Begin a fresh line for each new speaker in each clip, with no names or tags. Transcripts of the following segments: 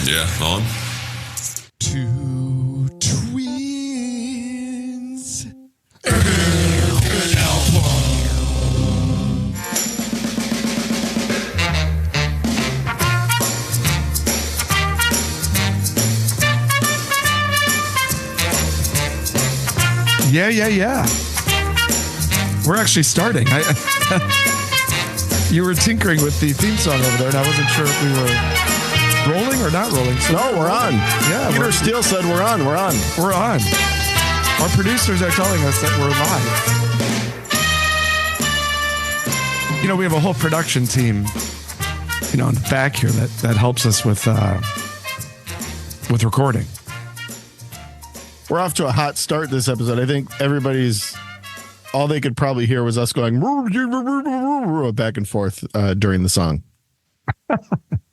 Yeah, on.
Two twins. Yeah. We're actually starting. You were tinkering with the theme song over there, and I wasn't sure if we were rolling or not rolling.
So no, we're on.
Yeah.
Peter Steele said we're on. We're on.
We're on. Our producers are telling us that we're live. You know, we have a whole production team, you know, in the back here that helps us with recording.
We're off to a hot start this episode. I think all they could probably hear was us going back and forth during the song.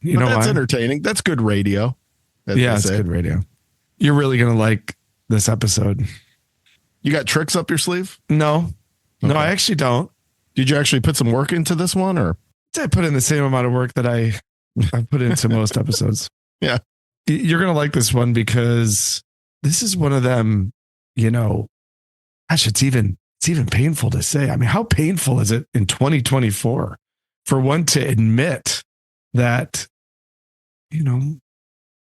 You know,
that's entertaining. That's good radio.
Yeah, it's good radio. You're really going to like this episode.
You got tricks up your sleeve?
No, I actually don't.
Did you actually put some work into this one, or?
I put in the same amount of work that I put into most episodes.
Yeah.
You're going to like this one because this is one of them, you know, gosh, it's even painful to say. I mean, how painful is it in 2024 for one to admit that, you know,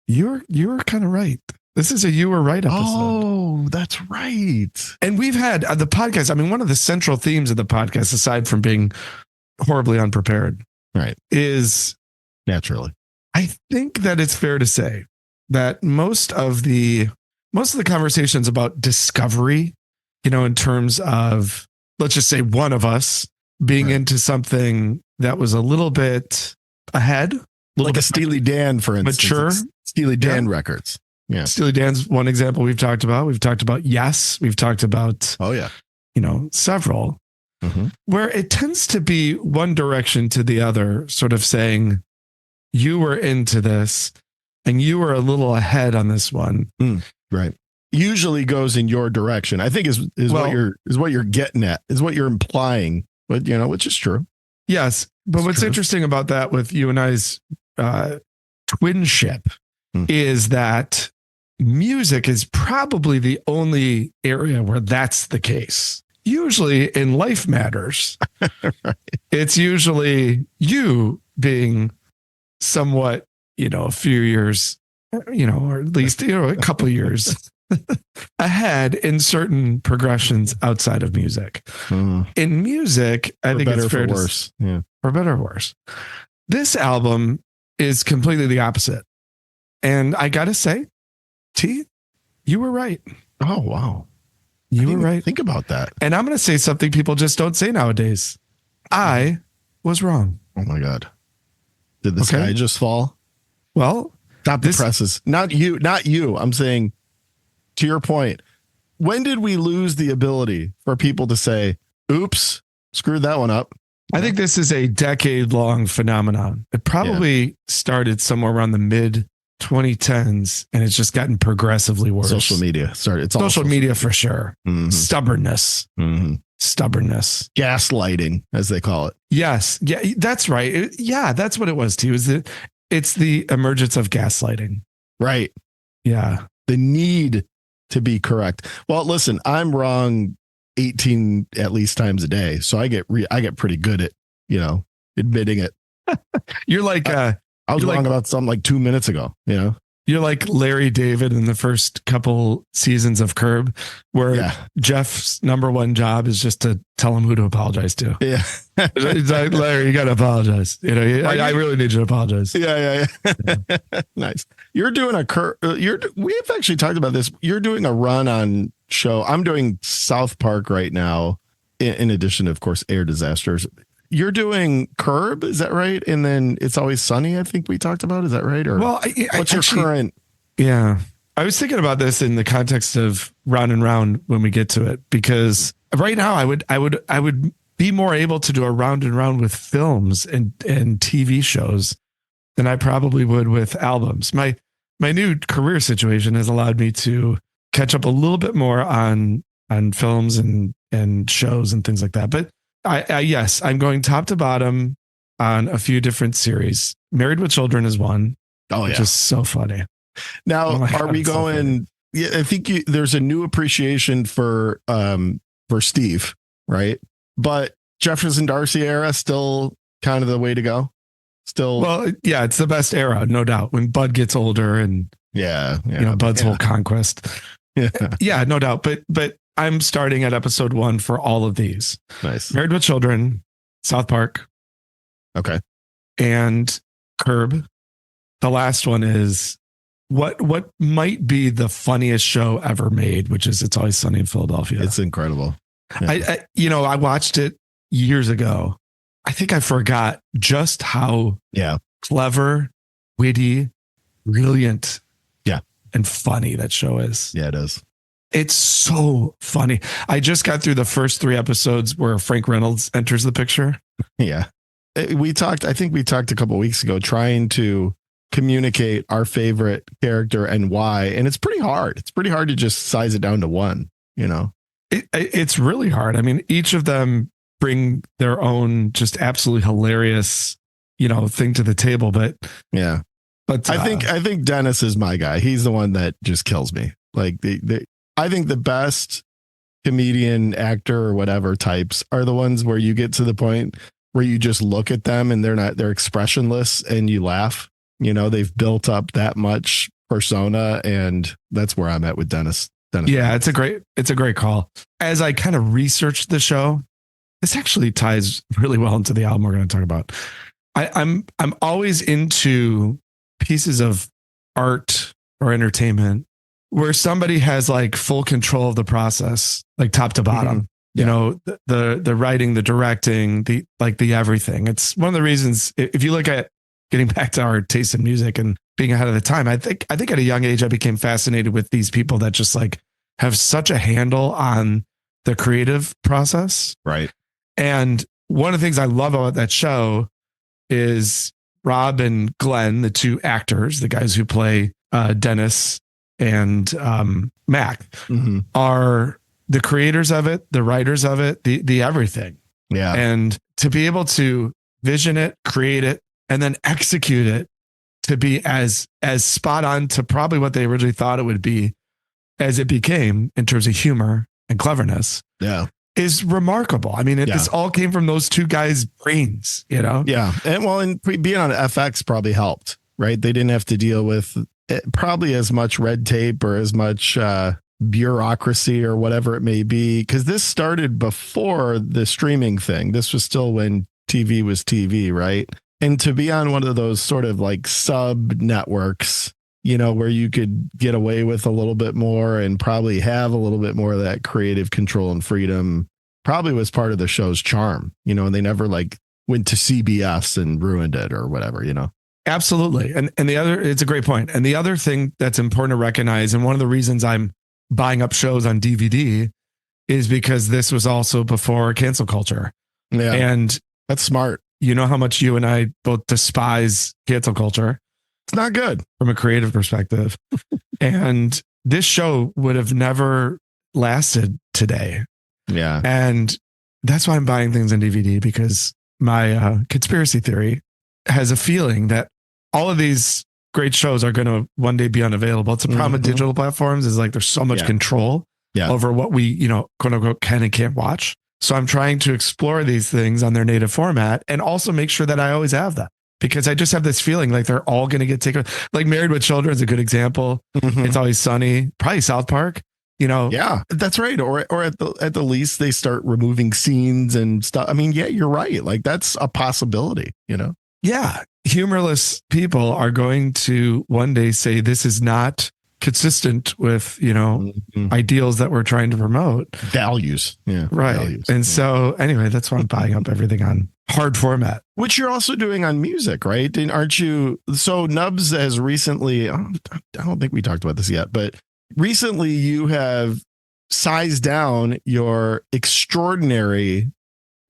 you were kind of right. This is a you were right episode.
Oh, that's right.
And we've had the podcast. I mean, one of the central themes of the podcast, aside from being horribly unprepared,
right,
is
naturally.
I think that it's fair to say that most of the conversations about discovery, you know, in terms of, let's just say one of us being into something that was a little bit ahead,
like a Steely Dan, for instance,
mature
Steely Dan records. Yeah.
Steely Dan's one example we've talked about. We've talked about Yes. We've talked about, you know, several where it tends to be one direction to the other, sort of saying you were into this and you were a little ahead on this one.
Right. Usually goes in your direction. I think is what you're getting at, is what you're implying, but you know, which is true.
Yes. But what's interesting about that with you and I's twinship is that music is probably the only area where that's the case. Usually in life matters, right. It's usually you being somewhat, you know, a few years, you know, or at least, you know, a couple years ahead in certain progressions outside of music. In music, I think it's fair to worse. Yeah. For better or worse. This album is completely the opposite. And I got to say, T, you were right.
Oh, wow.
You were right.
Think about that.
And I'm going to say something people just don't say nowadays. I was wrong.
Oh, my God. Did the sky just fall?
Well,
stop the presses. Not you. I'm saying, to your point, when did we lose the ability for people to say, oops, screwed that one up?
I think this is a decade-long phenomenon. It probably started somewhere around the mid 2010s, and it's just gotten progressively worse.
Social media started. It's
social media for sure. Stubbornness. Stubbornness.
Gaslighting, as they call it.
Yes. Yeah, that's right. Yeah, that's what it was too. It's the emergence of gaslighting.
Right.
Yeah.
The need to be correct. Well, listen, I'm wrong 18 at least times a day, so I get pretty good at, you know, admitting it.
You're like
I was wrong about something like 2 minutes ago, you know.
You're like Larry David in the first couple seasons of Curb, where Jeff's number one job is just to tell him who to apologize to.
Yeah.
It's like, Larry, you got to apologize. You know, I really need you to apologize.
Yeah. Nice. You're doing we've actually talked about this. You're doing a run on show. I'm doing South Park right now, in addition to, of course, Air Disasters. You're doing Curb, is that right? And then It's Always Sunny, I think we talked about. Is that right? Or what's your current?
Yeah. I was thinking about this in the context of Round and Round when we get to it, because right now I would be more able to do a round and round with films and TV shows than I probably would with albums. My new career situation has allowed me to catch up a little bit more on films and shows and things like that. But yes, I'm going top to bottom on a few different series. Married with Children is one.
Oh, yeah.
Which is so funny.
Now, are we going? Yeah, I think there's a new appreciation for Steve, right? But Jefferson Darcy era still kind of the way to go. Still,
well, yeah, it's the best era, no doubt. When Bud gets older and Bud's whole conquest. Yeah, no doubt. But I'm starting at episode 1 for all of these.
Nice.
Married with Children, South Park.
Okay.
And Curb. The last one is what might be the funniest show ever made, which is It's Always Sunny in Philadelphia.
It's incredible.
Yeah. I watched it years ago. I think I forgot just how clever, witty, brilliant, and funny that show is.
Yeah, it is.
It's so funny. I just got through the first 3 episodes where Frank Reynolds enters the picture.
Yeah. I think we talked a couple of weeks ago trying to communicate our favorite character and why. And it's pretty hard. It's pretty hard to just size it down to one, It's really hard. I mean, each of them bring their own just absolutely hilarious, thing to the table. But yeah. But I think Dennis is my guy. He's the one that just kills me. Like I think the best comedian, actor, or whatever types are the ones where you get to the point where you just look at them and they're expressionless and you laugh. They've built up that much persona, and that's where I'm at with Dennis.
Yeah, it's a great call. As I kind of researched the show, this actually ties really well into the album we're going to talk about. I'm always into pieces of art or entertainment where somebody has like full control of the process, like top to bottom. Mm-hmm. The writing, the directing, the everything. It's one of the reasons, if you look at getting back to our taste in music and being ahead of the time, I think at a young age I became fascinated with these people that just like have such a handle on the creative process.
Right.
And one of the things I love about that show is Rob and Glenn, the 2 actors, the guys who play Dennis and Mac, mm-hmm. are the creators of it, the writers of it, the everything.
Yeah.
And to be able to vision it, create it, and then execute it to be as spot on to probably what they originally thought it would be as it became in terms of humor and cleverness.
Yeah.
Is remarkable. I mean, this all came from those 2 guys' brains,
Yeah. And being on FX probably helped, right? They didn't have to deal with probably as much red tape or as much bureaucracy or whatever it may be. Because this started before the streaming thing. This was still when TV was TV, right? And to be on one of those sort of like sub networks, where you could get away with a little bit more and probably have a little bit more of that creative control and freedom probably was part of the show's charm, and they never like went to CBS and ruined it or whatever,
Absolutely. And it's a great point. And the other thing that's important to recognize, and one of the reasons I'm buying up shows on DVD is because this was also before cancel culture.
Yeah.
And
that's smart.
You know how much you and I both despise cancel culture.
It's not good
from a creative perspective. And this show would have never lasted today.
Yeah.
And that's why I'm buying things on DVD, because my conspiracy theory has a feeling that all of these great shows are going to one day be unavailable. It's a problem with digital platforms is like there's so much control over what we, quote unquote, can and can't watch. So I'm trying to explore these things on their native format and also make sure that I always have that. Because I just have this feeling like they're all going to get taken. Like Married with Children is a good example. Mm-hmm. It's Always Sunny, probably South Park.
Yeah, that's right. Or at the least they start removing scenes and stuff. I mean, yeah, you're right. Like that's a possibility.
Yeah, humorless people are going to one day say this is not consistent with ideals that we're trying to promote.
Values. Yeah,
right.
Values.
And so anyway, that's why I'm buying up everything on hard format,
which you're also doing on music, right? And aren't you? So Nubs has recently, I don't think we talked about this yet, but recently you have sized down your extraordinary,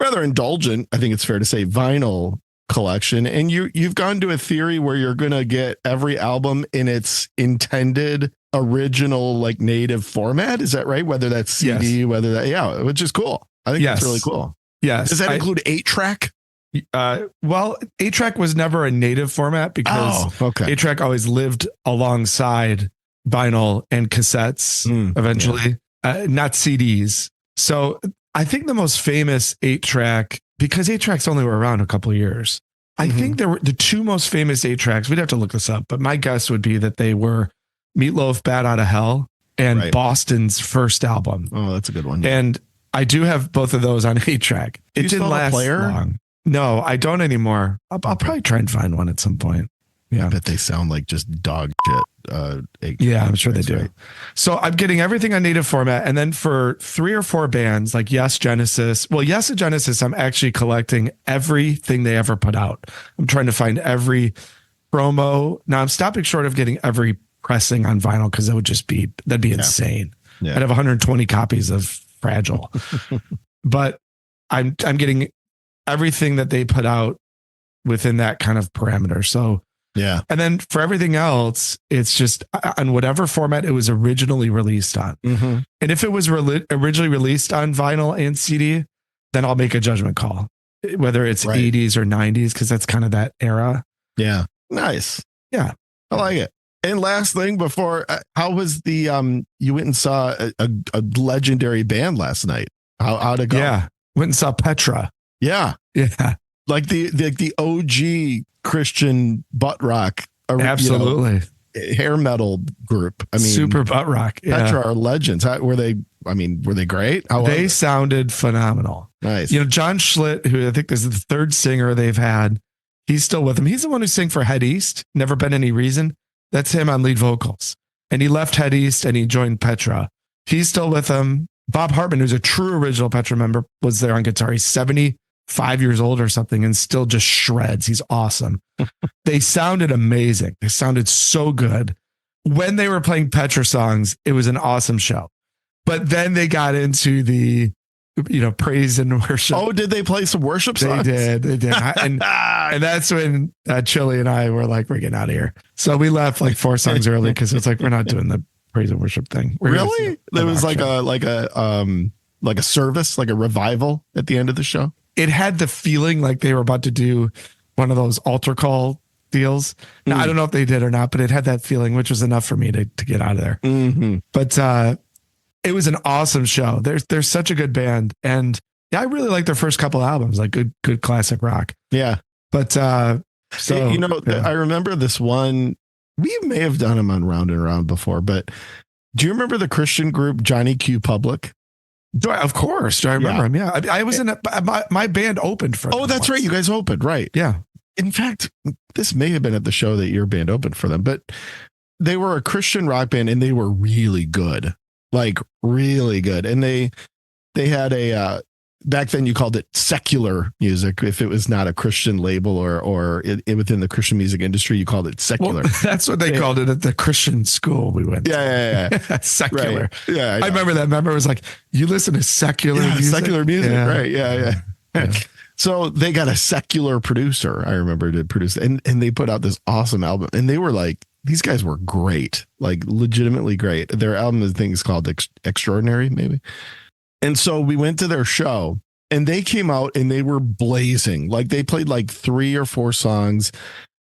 rather indulgent, I think it's fair to say, vinyl collection. And you've gone to a theory where you're going to get every album in its intended original, like native format. Is that right? Whether that's CD, whether that, which is cool. I think that's really cool.
Yes.
Does that include 8-track?
Well, 8-track was never a native format because 8-track always lived alongside vinyl and cassettes eventually, not CDs. So I think the most famous 8-track, because 8-tracks only were around a couple of years, I think there were the two most famous 8-tracks. We'd have to look this up, but my guess would be that they were Meatloaf, Bat Out of Hell, and Boston's first album.
Oh, that's a good one.
And I do have both of those on 8-track. It didn't last long. No, I don't anymore. I'll probably try and find one at some point. Yeah,
I bet they sound like just dog shit.
I'm sure they do. Right. So I'm getting everything on native format. And then for 3 or 4 bands like Yes, Genesis. Well, Yes and Genesis, I'm actually collecting everything they ever put out. I'm trying to find every promo. Now I'm stopping short of getting every pressing on vinyl because that'd be insane. Yeah. I'd have 120 copies of Fragile. But I'm getting everything that they put out within that kind of parameter. So yeah. And then for everything else, it's just on whatever format it was originally released on. And if it was originally released on vinyl and CD, then I'll make a judgment call, whether it's 80s or 90s, because that's kind of that era.
Yeah. Nice.
Yeah.
I like it. And last thing before, how was the, you went and saw a legendary band last night? How'd it go?
Yeah. Went and saw Petra.
Yeah.
Yeah.
Like the OG Christian butt rock.
Absolutely.
Hair metal group. I mean,
super butt rock. Yeah.
Petra are legends. Were they great?
They sounded phenomenal.
Nice.
John Schlitt, who I think is the 3rd singer they've had, he's still with them. He's the one who sang for Head East. Never Been Any Reason. That's him on lead vocals. And he left Head East and he joined Petra. He's still with them. Bob Hartman, who's a true original Petra member, was there on guitar. He's 75 years old or something and still just shreds. He's awesome. They sounded amazing. They sounded so good. When they were playing Petra songs, it was an awesome show. But then they got into the, praise and worship.
Oh, did they play some worship songs?
They did. And that's when Chili and I were like, we're getting out of here. So we left like 4 songs early because it's like, we're not doing the praise and worship thing.
Really? There was like a service, like a revival at the end of the show.
It had the feeling like they were about to do one of those altar call deals. Now, I don't know if they did or not, but it had that feeling, which was enough for me to get out of there. But it was an awesome show. They're such a good band. And I really like their first couple albums, like good classic rock.
Yeah.
But
I remember this one. We may have done them on Round and Round before, but do you remember the Christian group Johnny Q Public?
Of course. I remember him. Yeah. I was in my band opened for them.
Oh, that's once. Right. You guys opened. Right.
Yeah.
In fact, this may have been at the show that your band opened for them, but they were a Christian rock band and they were really good, like really good. And they had back then you called it secular music. If it was not a Christian label or within the Christian music industry, you called it secular.
Well, that's what they called it at the Christian school we went to.
Yeah.
Secular.
Right. Yeah.
I remember that. Remember, it was like, you listen to secular music?
Secular music. Yeah. Right. Yeah. So they got a secular producer, I remember, to produce, and they put out this awesome album. And they were like, these guys were great, like legitimately great. Their album, I think, is called Extraordinary, maybe. And so we went to their show and they came out and they were blazing. Like they played like 3 or 4 songs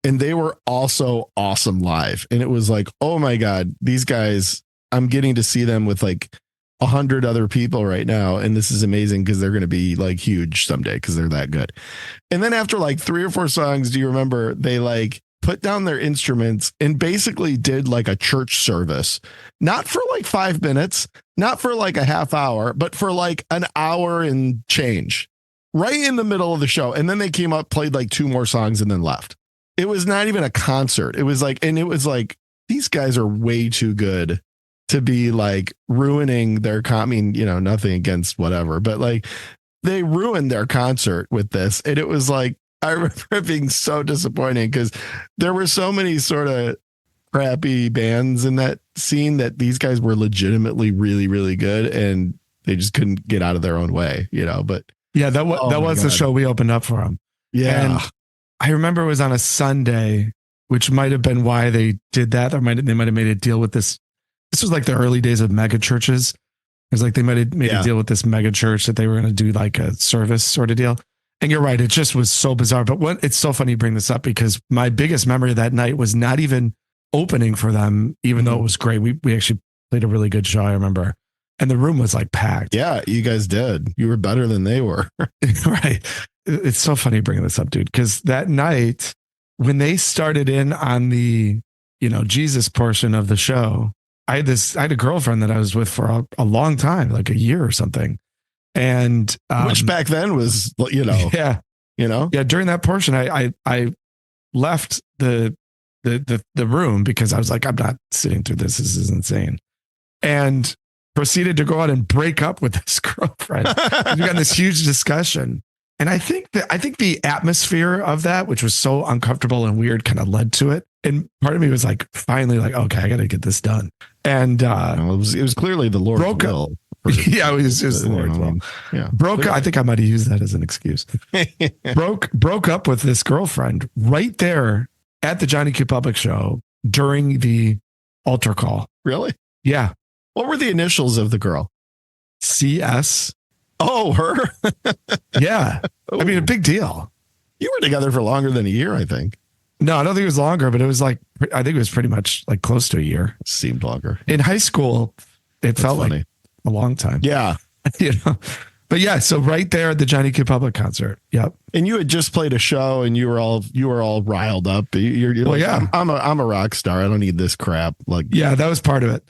and they were also awesome live. And it was like, oh my God, these guys, I'm getting to see them with like 100 other people right now. And this is amazing because they're going to be like huge someday because they're that good. And then after like 3 or 4 songs, do you remember they like put down their instruments and basically did like a church service, not for like 5 minutes, not for like a half hour, but for like an hour and change right in the middle of the show. And then they came up, played like 2 more songs and then left. It was not even a concert. It was like, these guys are way too good to be like ruining their, nothing against whatever, but like they ruined their concert with this. And it was like, I remember it being so disappointing because there were so many sort of crappy bands in that scene that these guys were legitimately really, really good and they just couldn't get out of their own way, but
yeah, that was the show we opened up for them.
Yeah.
And I remember it was on a Sunday, which might've been why they did that. They might've made a deal with this. This was like the early days of mega churches. It was like they might have made a deal with this mega church that they were going to do like a service sort of deal. And you're right. It just was so bizarre. But it's so funny you bring this up because my biggest memory of that night was not even opening for them, even though it was great. We actually played a really good show, I remember. And the room was like packed.
Yeah, you guys did. You were better than they were.
Right. It's so funny bringing this up, dude, because that night when they started in on the, Jesus portion of the show, I had a girlfriend that I was with for a long time, like a year or something. And
which back then was,
yeah, during that portion, I left the room because I was like, I'm not sitting through this. This is insane. And proceeded to go out and break up with this girlfriend. We got this huge discussion. And I think the atmosphere of that, which was so uncomfortable and weird, kind of led to it. And part of me was like, finally, like, okay, I got to get this done. And
it was clearly the Lord's will.
Yeah, it was the Lord's will.
Yeah,
I think I might have used that as an excuse. broke up with this girlfriend right there at the Johnny Q Public show during the altar call.
Really?
Yeah.
What were the initials of the girl?
CS.
Oh, her?
Yeah. I mean, a big deal.
You were together for longer than a year, I think.
No, I don't think it was longer, but it was like, I think it was pretty much like close to a year.
Seemed longer.
In high school, That's felt funny. Like a long time.
Yeah.
But yeah, so right there at the Johnny Q Public concert. Yep.
And you had just played a show and you were all riled up. You're like,
yeah.
I'm a rock star. I don't need this crap. Like,
yeah, that was part of it.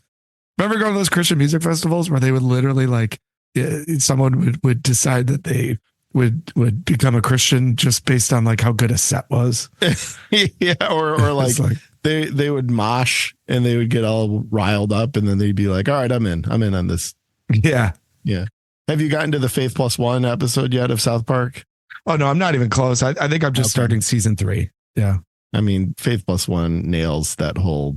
Remember going to those Christian music festivals where they would literally like, someone would decide that they would become a Christian just based on like how good a set was.
Yeah. Or like they would mosh and they would get all riled up and then they'd be like, all right, I'm in on this.
Yeah.
Yeah. Have you gotten to the Faith Plus One episode yet of South Park?
Oh no, I'm not even close. I think I'm just starting season 3. Yeah.
I mean, Faith Plus One nails that whole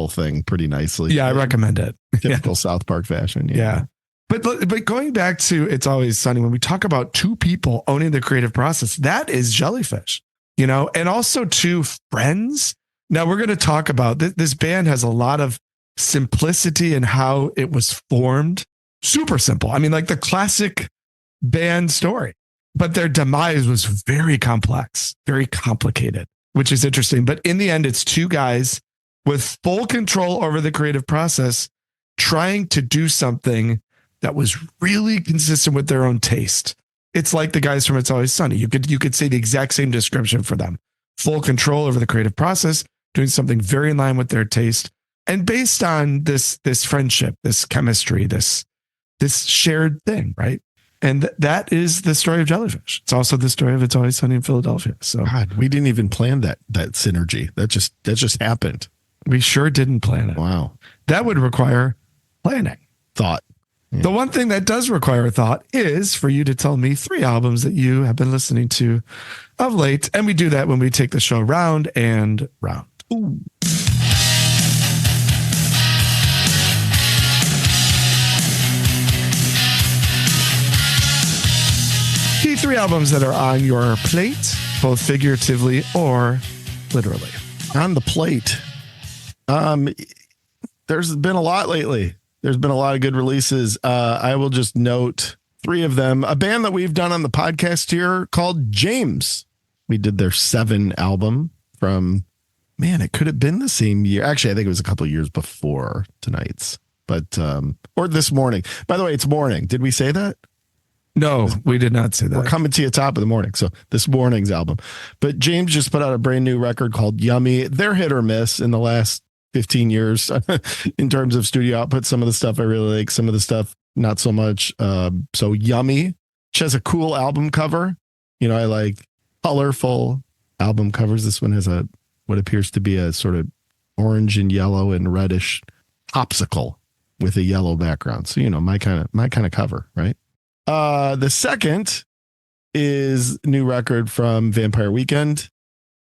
thing pretty nicely.
Yeah. I recommend it.
Typical South Park fashion.
Yeah. But going back to It's Always Sunny, when we talk about two people owning the creative process, that is Jellyfish, and also two friends. Now we're going to talk about this band has a lot of simplicity in how it was formed. Super simple. I mean, like the classic band story, but their demise was very complex, very complicated, which is interesting. But in the end, it's two guys with full control over the creative process, trying to do something that was really consistent with their own taste. It's like the guys from It's Always Sunny. You could say the exact same description for them. Full control over the creative process, doing something very in line with their taste. And based on this friendship, this chemistry, this shared thing, right? And that is the story of Jellyfish. It's also the story of It's Always Sunny in Philadelphia. So
God, we didn't even plan that synergy. That just happened.
We sure didn't plan it.
Wow.
That would require planning.
Thought. Yeah.
The one thing that does require a thought is for you to tell me 3 albums that you have been listening to of late. And we do that when we take the show round and round. Ooh. Key 3 albums that are on your plate, both figuratively or literally.
On the plate. There's been a lot lately. There's been a lot of good releases. I will just note 3 of them. A band that we've done on the podcast here called James. We did their 7 album from, it could have been the same year. Actually, I think it was a couple of years before tonight's, or this morning. By the way, it's morning. Did we say that?
No, we did not say that.
We're coming to you top of the morning. So this morning's album. But James just put out a brand new record called Yummy. They're hit or miss in the last 15 years in terms of studio output. Some of the stuff I really like, some of the stuff not so much. So Yummy, which has a cool album cover. I like colorful album covers. This one has what appears to be a sort of orange and yellow and reddish popsicle with a yellow background. So, my kind of cover, right? The second is new record from Vampire Weekend.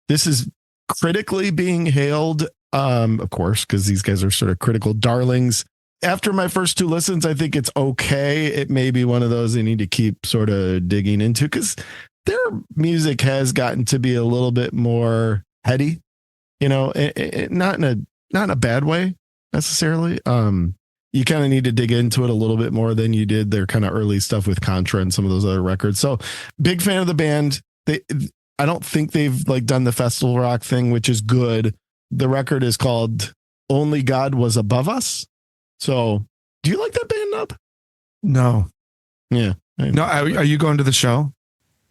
This is critically being hailed, of course, because these guys are sort of critical darlings. After my first 2 listens, I think it's okay. It may be one of those I need to keep sort of digging into because their music has gotten to be a little bit more heady, not in a bad way necessarily. you kind of need to dig into it a little bit more than you did their kind of early stuff with Contra and some of those other records. So big fan of the band. I don't think they've like done the festival rock thing, which is good. The record is called Only God Was Above Us. So do you like that band, Nub?
No.
Yeah.
No. Are you going to the show?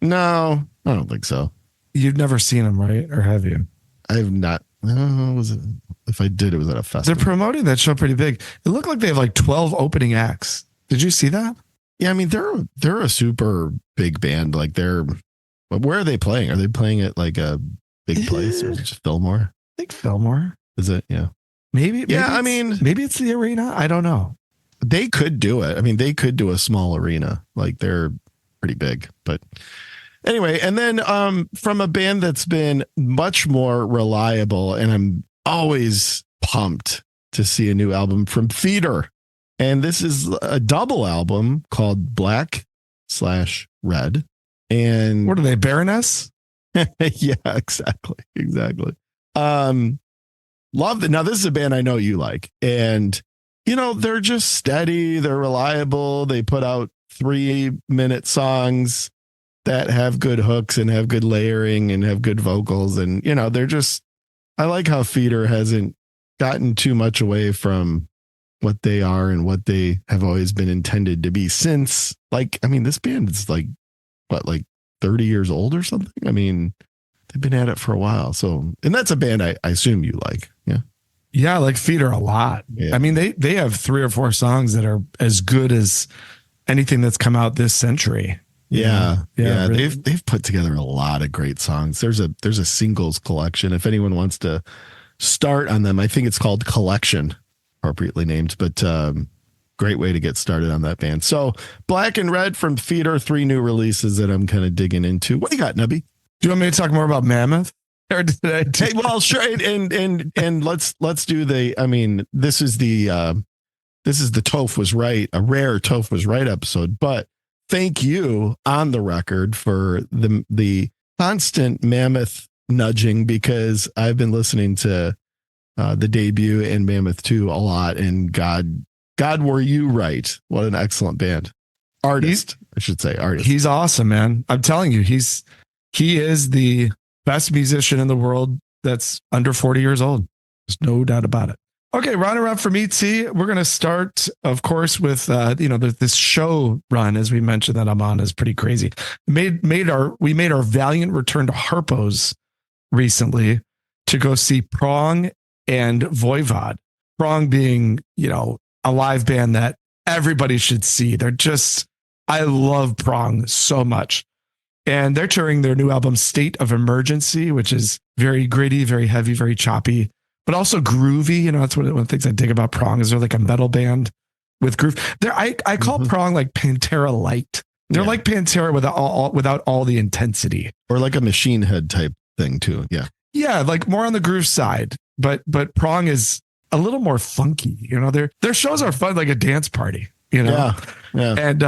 No, I don't think so.
You've never seen them, right? Or have you?
I have not. Was it? If I did, it was at a festival.
They're promoting that show pretty big. It looked like they have like 12 opening acts. Did you see that?
Yeah, I mean they're a super big band. Like where are they playing? Are they playing at like a big place or is it just Fillmore?
I think Fillmore.
Is it? Yeah.
Maybe.
Yeah, I mean,
maybe it's the arena. I don't know.
They could do it. I mean, they could do a small arena. Like they're pretty big, but anyway. And then from a band that's been much more reliable, and I'm always pumped to see a new album from Feeder. And this is a double album called Black/Red. And
what are they, Baroness?
Yeah, exactly. Love that. Now, this is a band I know you like, and they're just steady. They're reliable. They put out 3-minute songs that have good hooks and have good layering and have good vocals. And, they're just, I like how Feeder hasn't gotten too much away from what they are and what they have always been intended to be since, this band is like 30 years old or something. I mean, they've been at it for a while. So, and that's a band I assume you like. Yeah.
Yeah. I like Feeder a lot. Yeah. I mean, they have 3 or 4 songs that are as good as anything that's come out this century.
Yeah.
Really.
They've put together a lot of great songs. There's a singles collection. If anyone wants to start on them, I think it's called Collection, appropriately named, but great way to get started on that band. So Black and Red from Feeder, 3 new releases that I'm kind of digging into. What do you got, Nubby?
Do you want me to talk more about Mammoth? Or
hey, well, sure. And let's do this is the Toph Was Right, a rare Toph Was Right episode, but thank you on the record for the constant Mammoth nudging, because I've been listening to the debut and Mammoth 2 a lot, and God, were you right? What an excellent band. Artist.
He's awesome, man. I'm telling you, he is the best musician in the world that's under 40 years old. There's no doubt about it. Okay, round around for me, T. We're going to start, of course, with this show run, as we mentioned, that I'm on is pretty crazy. We made our valiant return to Harpo's recently to go see Prong and Voivod. Prong being, a live band that everybody should see. I love Prong so much. And they're touring their new album, State of Emergency, which is very gritty, very heavy, very choppy, but also groovy. That's one of the things I dig about Prong is they're like a metal band with groove. I call Prong like Pantera light. They're like Pantera without all the intensity.
Or like a Machine Head type thing too. Yeah.
Yeah, like more on the groove side. But Prong is a little more funky. Their shows are fun, like a dance party.
Yeah.
And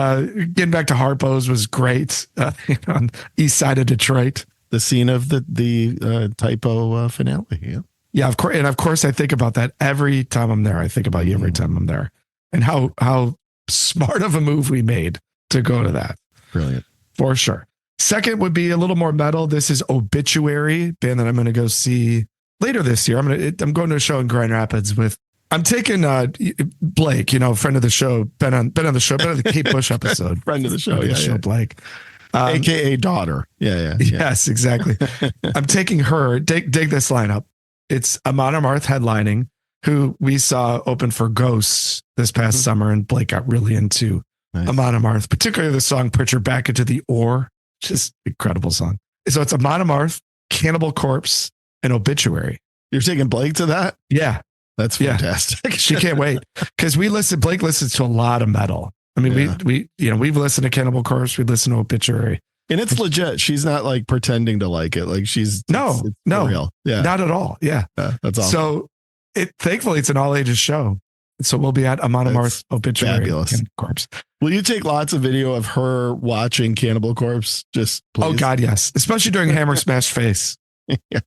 getting back to Harpo's was great. On the east side of Detroit,
the scene of the typo finale.
Yeah, of course. And of course, I think about that every time I'm there. I think about you every time I'm there, and how smart of a move we made to go to that.
Brilliant,
for sure. Second would be a little more metal. This is Obituary, band that I'm going to go see later this year. I'm going to a show in Grand Rapids with. I'm taking Blake, friend of the show, been on the show, been on the Kate Bush episode.
Friend of the show,
Blake.
AKA daughter. Yeah.
Yes, exactly. I'm taking her, dig this lineup. It's Amon Amarth headlining, who we saw open for Ghosts this past summer, and Blake got really into Amon Amarth, particularly the song Put Your Back Into the Ore, just incredible song. So it's Amon Amarth, Cannibal Corpse, and Obituary.
You're taking Blake to that?
Yeah.
That's fantastic.
She can't wait because Blake listens to a lot of metal. I mean, we've listened to Cannibal Corpse, we listen to Obituary,
and it's legit. She's not like pretending to like it. Like it's real. Yeah,
not at all. Yeah,
that's awesome.
So thankfully it's an all ages show. So we'll be at Amon Amarth, Obituary,
fabulous.
Corpse.
Will you take lots of video of her watching Cannibal Corpse? Just please?
Oh God, yes, especially during Hammer Smash Face.
Yeah.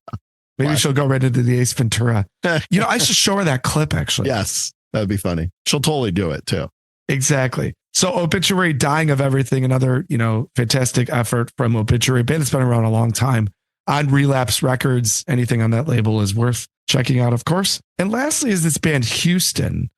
Maybe she'll go right into the Ace Ventura. I should show her that clip, actually.
Yes. That'd be funny. She'll totally do it too.
Exactly. So Obituary, Dying of Everything, another, fantastic effort from Obituary. Band that's been around a long time. On Relapse Records, anything on that label is worth checking out, of course. And lastly is this band Houston,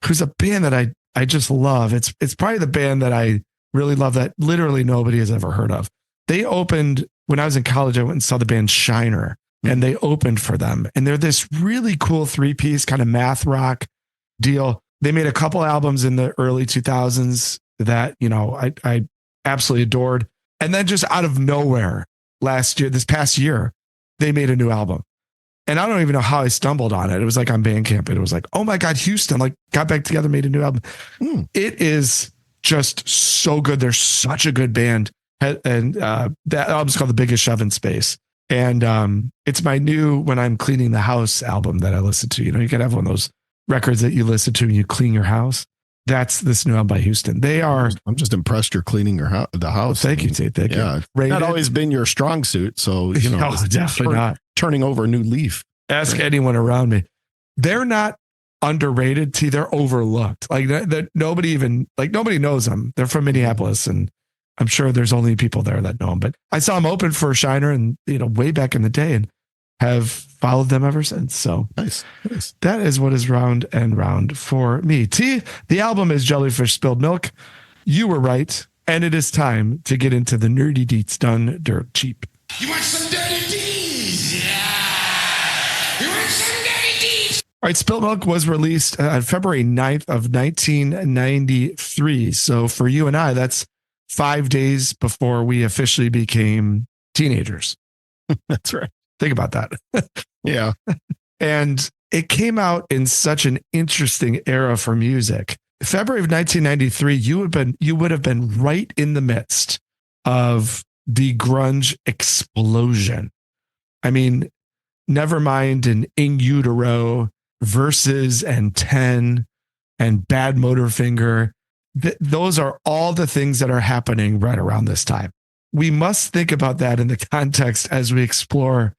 who's a band that I just love. It's probably the band that I really love that literally nobody has ever heard of. They opened, when I was in college, I went and saw the band Shiner, and they opened for them. And they're this really cool 3-piece kind of math rock deal. They made a couple albums in the early 2000s that, I absolutely adored. And then just out of nowhere this past year, they made a new album. And I don't even know how I stumbled on it. It was like on Bandcamp. It was like, oh my God, Houston, got back together, made a new album. It is just so good. They're such a good band. And that album's called The Biggest Shove in Space. And it's my new When I'm Cleaning the House album that I listen to. You can have one of those records that you listen to when you clean your house. That's this new album by Houston. I'm
just impressed you're cleaning the house.
Thank you, Tate. Thank you.
Not always been your strong suit. So,
no, definitely not.
Turning over a new leaf.
Ask anyone around me. They're not underrated. They're overlooked. Nobody knows them. They're from Minneapolis, and I'm sure there's only people there that know them. But I saw them open for Shiner and, way back in the day, and have followed them ever since. So
nice.
That is what is Round and Round for me. T, the album is Jellyfish, Spilled Milk. You were right. And it is time to get into the nerdy deets done dirt cheap.
You want some dirty deeds? Yeah. You want some dirty deeds?
All right. Spilt Milk was released on February 9th of 1993. So for you and I, that's 5 days before we officially became teenagers.
That's right.
Think about that.
Yeah.
And it came out in such an interesting era for music. February of 1993, you would have been right in the midst of the grunge explosion. I mean, never mind an In Utero, Versus and 10 and Bad Motorfinger. Those are all the things that are happening right around this time. We must think about that in the context as we explore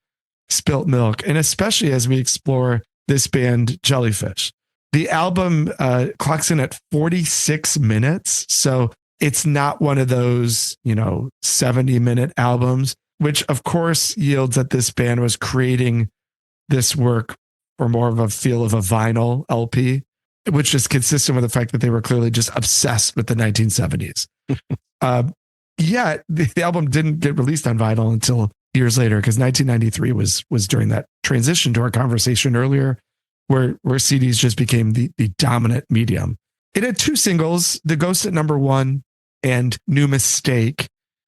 Spilt Milk, and especially as we explore this band Jellyfish. The album clocks in at 46 minutes. So it's not one of those, 70-minute albums, which of course yields that this band was creating this work for more of a feel of a vinyl LP, which is consistent with the fact that they were clearly just obsessed with the 1970s. Yet the album didn't get released on vinyl until years later, because 1993 was during that transition to our conversation earlier, where CDs just became the dominant medium. It had 2 singles, The Ghost at Number 1 and New Mistake.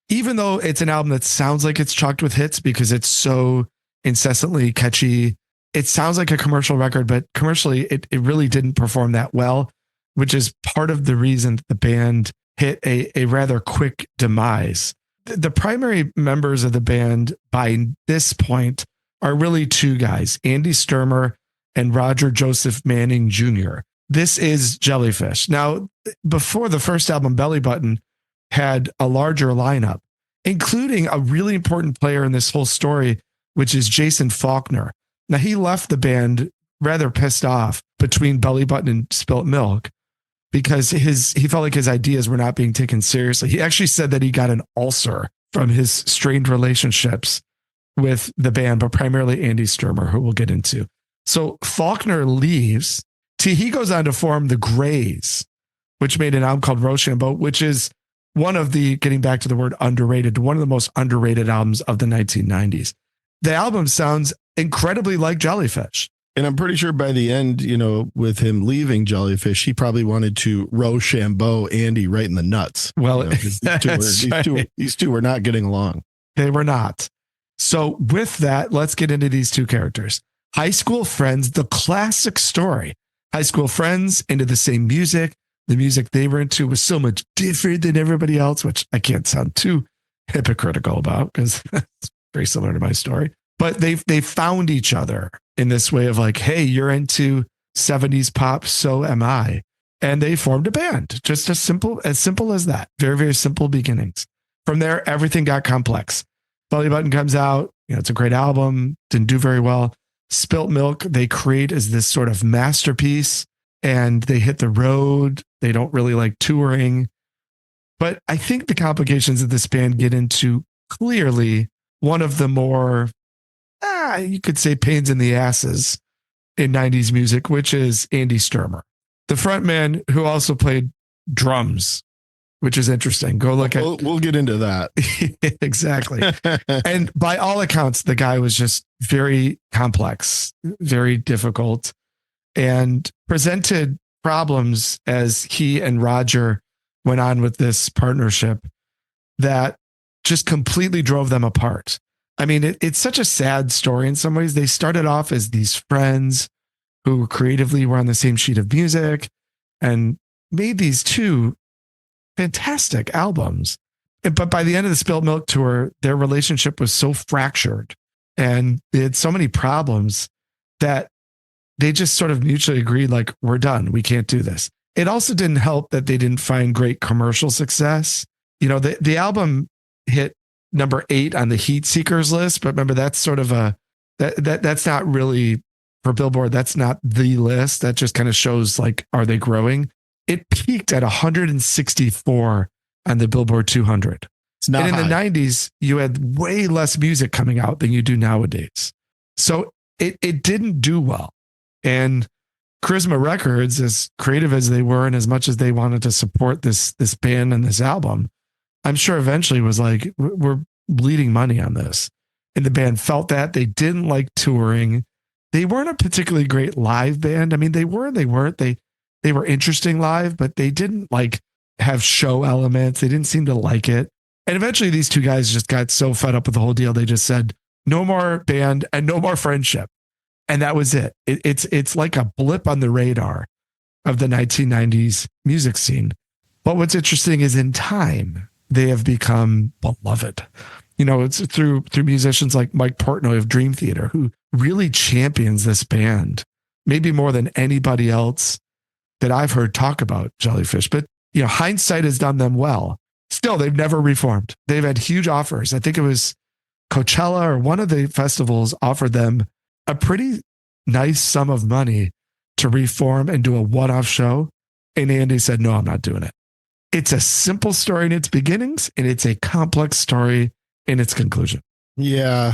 Even though it's an album that sounds like it's chocked with hits because it's so incessantly catchy, it sounds like a commercial record, but commercially it really didn't perform that well, which is part of the reason that the band hit a rather quick demise. The primary members of the band by this point are really 2 guys, Andy Sturmer and Roger Joseph Manning Jr. This is Jellyfish. Now, before the first album, Belly Button had a larger lineup, including a really important player in this whole story, which is Jason Faulkner. Now, he left the band rather pissed off between Belly Button and Spilt Milk, because he felt like his ideas were not being taken seriously. He actually said that he got an ulcer from his strained relationships with the band, but primarily Andy Sturmer, who we'll get into. So Faulkner leaves. He goes on to form the Greys, which made an album called Rochambeau, which is one of the, getting back to the word underrated, one of the most underrated albums of the 1990s. The album sounds incredibly like Jellyfish.
And I'm pretty sure by the end, with him leaving Jellyfish, he probably wanted to Rochambeau Andy right in the nuts.
Well,
these two were not getting along.
They were not. So with that, let's get into these 2 characters. High school friends, the classic story. High school friends into the same music. The music they were into was so much different than everybody else, which I can't sound too hypocritical about because it's very similar to my story. But they found each other in this way of like, hey, you're into 70s pop, so am I. And they formed a band, just as simple as that. Very, very simple beginnings. From there, everything got complex. Belly Button comes out. It's a great album. Didn't do very well. Spilt Milk, they create as this sort of masterpiece. and they hit the road. They don't really like touring. But I think the complications of this band get into clearly one of the more, you could say, pains in the asses in 90s music, which is Andy Sturmer, the frontman who also played drums, which is interesting. Go look at.
We'll get into that.
Exactly. And by all accounts, the guy was just very complex, very difficult, and presented problems as he and Roger went on with this partnership that just completely drove them apart. I mean, it's such a sad story in some ways. They started off as these friends who creatively were on the same sheet of music and made these two fantastic albums. But by the end of the Spilt Milk tour, their relationship was so fractured and they had so many problems that they just sort of mutually agreed, like, we're done. We can't do this. It also didn't help that they didn't find great commercial success. You know, the album hit number 8 on the Heat Seekers list, but remember, that's sort of that's not really for Billboard. That's not the list. That just kind of shows, like, are they growing? It peaked at 164 on the Billboard 200.
It's not
and in
high.
the 90s, you had way less music coming out than you do nowadays. So it didn't do well. And Charisma Records, as creative as they were and as much as they wanted to support this band and this album, I'm sure eventually was like, we're bleeding money on this. And the band felt that. They didn't like touring. They weren't a particularly great live band. I mean, they were, they weren't. They were interesting live, but they didn't like have show elements. They didn't seem to like it. And eventually these two guys just got so fed up with the whole deal. They just said, no more band and no more friendship. And that was it. It's like a blip on the radar of the 1990s music scene. But what's interesting is in time, they have become beloved. You know, it's through musicians like Mike Portnoy of Dream Theater, who really champions this band, maybe more than anybody else that I've heard talk about Jellyfish. But, you know, hindsight has done them well. Still, they've never reformed. They've had huge offers. I think it was Coachella or one of the festivals offered them a pretty nice sum of money to reform and do a one-off show. And Andy said, no, I'm not doing it. It's a simple story in its beginnings, and it's a complex story in its conclusion.
Yeah,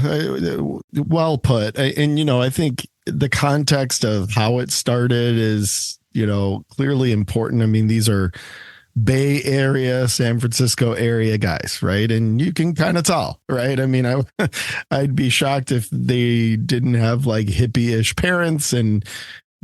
well put. And, you know, I think the context of how it started is, you know, clearly important. I mean, these are Bay Area, San Francisco area guys, right? And you can kind of tell, right? I mean, I'd be shocked if they didn't have like hippie-ish parents, and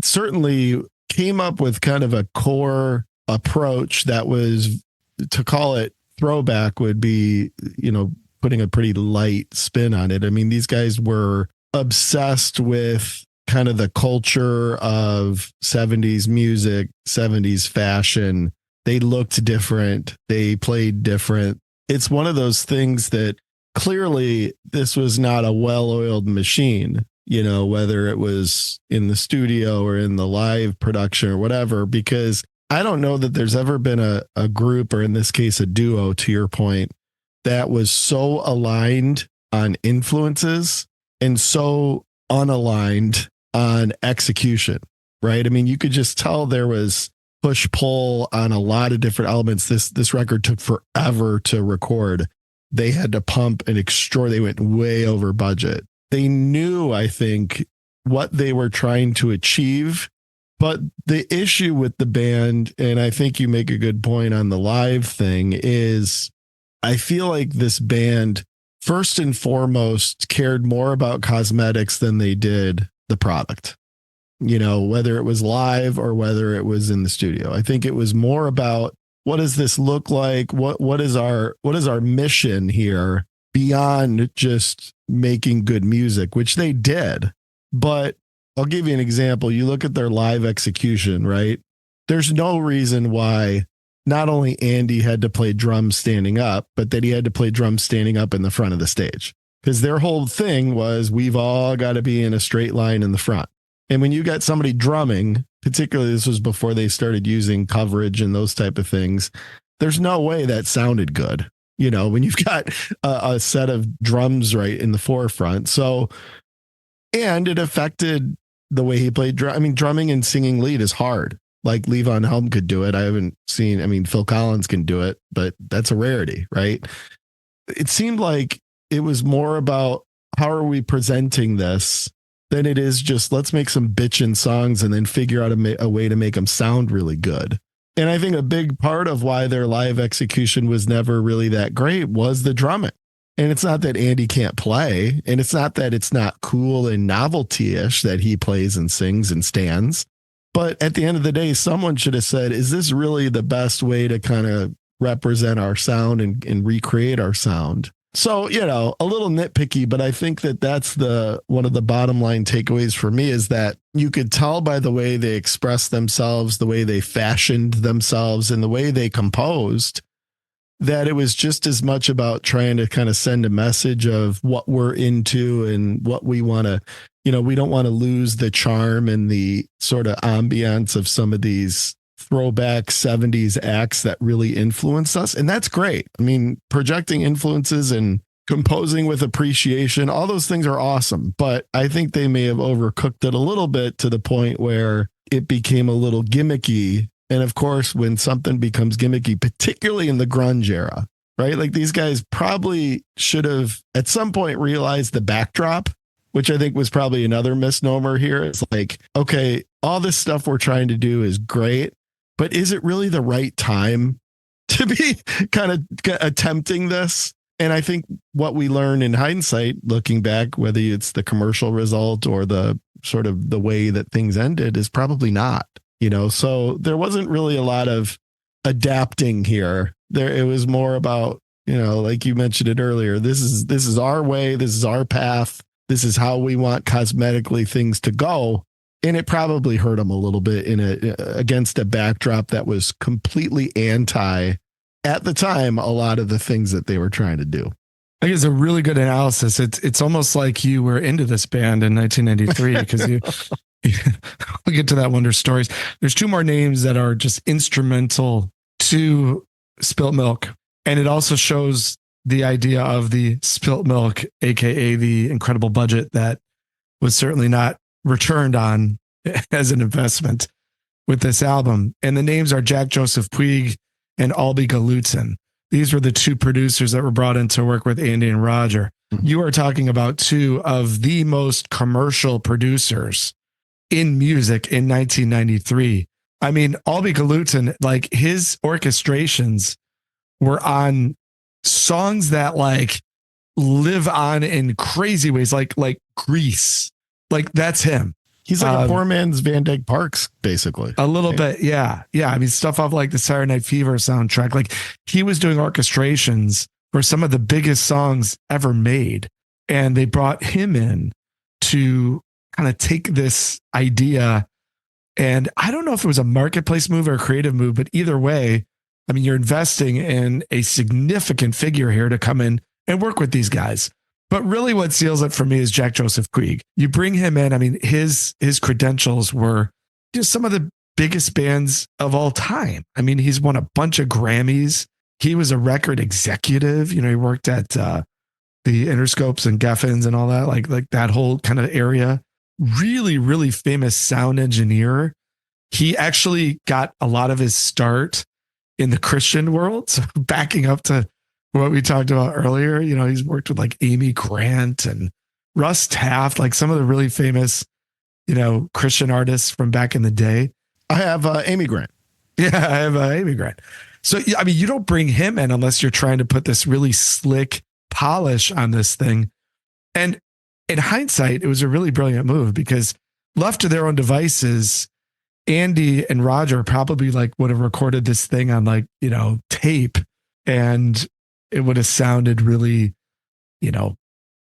certainly came up with kind of a core approach that was, to call it throwback would be, you know, putting a pretty light spin on it. I mean, these guys were obsessed with kind of the culture of 70s music, 70s fashion. They looked different. They played different. It's one of those things that clearly this was not a well-oiled machine, you know, whether it was in the studio or in the live production or whatever, because I don't know that there's ever been a group, or in this case, a duo, to your point, that was so aligned on influences and so unaligned on execution, right? I mean, you could just tell there was push pull on a lot of different elements. This record took forever to record. They had to pump an they went way over budget. They knew, I think, what they were trying to achieve. But the issue with the band, and I think you make a good point on the live thing, is I feel like this band, first and foremost, cared more about cosmetics than they did the product. You know, whether it was live or whether it was in the studio. I think it was more about, what does this look like? What is our mission here beyond just making good music, which they did. But I'll give you an example. You look at their live execution, right? There's no reason why not only Andy had to play drums standing up, but that he had to play drums standing up in the front of the stage. Because their whole thing was, we've all got to be in a straight line in the front. And when you got somebody drumming, particularly this was before they started using coverage and those type of things, there's no way that sounded good. You know, when you've got a set of drums right in the forefront. So, and it affected the way he played drum. I mean, drumming and singing lead is hard. like Levon Helm could do it. I haven't seen, I mean, Phil Collins can do it, but that's a rarity, right? It seemed like it was more about how are we presenting this than it is just let's make some bitchin' songs and then figure out a way to make them sound really good. And I think a big part of why their live execution was never really that great was the drumming. And it's not that Andy can't play, and it's not that it's not cool and novelty-ish that he plays and sings and stands. But at the end of the day, someone should have said, is this really the best way to kind of represent our sound and recreate our sound? So, you know, a little nitpicky, but I think that that's one of the bottom line takeaways for me is that you could tell by the way they expressed themselves, the way they fashioned themselves, and the way they composed, that it was just as much about trying to kind of send a message of what we're into and what we want to, you know, we don't want to lose the charm and the sort of ambiance of some of these throwback 70s acts that really influence us. And that's great. I mean, projecting influences and composing with appreciation, all those things are awesome. But I think they may have overcooked it a little bit to the point where it became a little gimmicky. And of course, when something becomes gimmicky, particularly in the grunge era, right? Like these guys probably should have at some point realized the backdrop, which I think was probably another misnomer here. It's like, okay, all this stuff we're trying to do is great, but is it really the right time to be kind of attempting this? And I think what we learn in hindsight, looking back, whether it's the commercial result or the sort of the way that things ended, is probably not, you know, so there wasn't really a lot of adapting here. It was more about, you know, like you mentioned it earlier, this is our way. This is our path. This is how we want cosmetically things to go. And it probably hurt them a little bit against a backdrop that was completely anti, at the time, a lot of the things that they were trying to do.
I think it's a really good analysis. It's almost like you were into this band in 1993 because we'll get to that Wonder Stories. There's two more names that are just instrumental to Spilt Milk. And it also shows the idea of the Spilt Milk, aka the incredible budget that was certainly not returned on as an investment with this album. And the names are Jack Joseph Puig and Albie Galutin. These were the two producers that were brought in to work with Andy and Roger. Mm-hmm. You are talking about two of the most commercial producers in music in 1993. I mean, Albie Galutin, like his orchestrations were on songs that like live on in crazy ways, like Grease. Like that's him.
He's like a poor man's Van Dyke Parks, basically.
A little bit. Yeah. Yeah. I mean, stuff off like the Saturday Night Fever soundtrack. Like he was doing orchestrations for some of the biggest songs ever made. And they brought him in to kind of take this idea. And I don't know if it was a marketplace move or a creative move, but either way, I mean, you're investing in a significant figure here to come in and work with these guys. But really what seals it for me is Jack Joseph Puig. You bring him in. I mean, his credentials were just some of the biggest bands of all time. I mean, he's won a bunch of Grammys. He was a record executive. You know, he worked at the Interscopes and Geffens and all that, like that whole kind of area. Really, really famous sound engineer. He actually got a lot of his start in the Christian world. So backing up to what we talked about earlier, you know, he's worked with like Amy Grant and Russ Taft, like some of the really famous, you know, Christian artists from back in the day.
I have Amy Grant.
Yeah, I have Amy Grant. So, I mean, you don't bring him in unless you're trying to put this really slick polish on this thing. And in hindsight, it was a really brilliant move because left to their own devices, Andy and Roger probably like would have recorded this thing on like, you know, tape, and it would have sounded really, you know,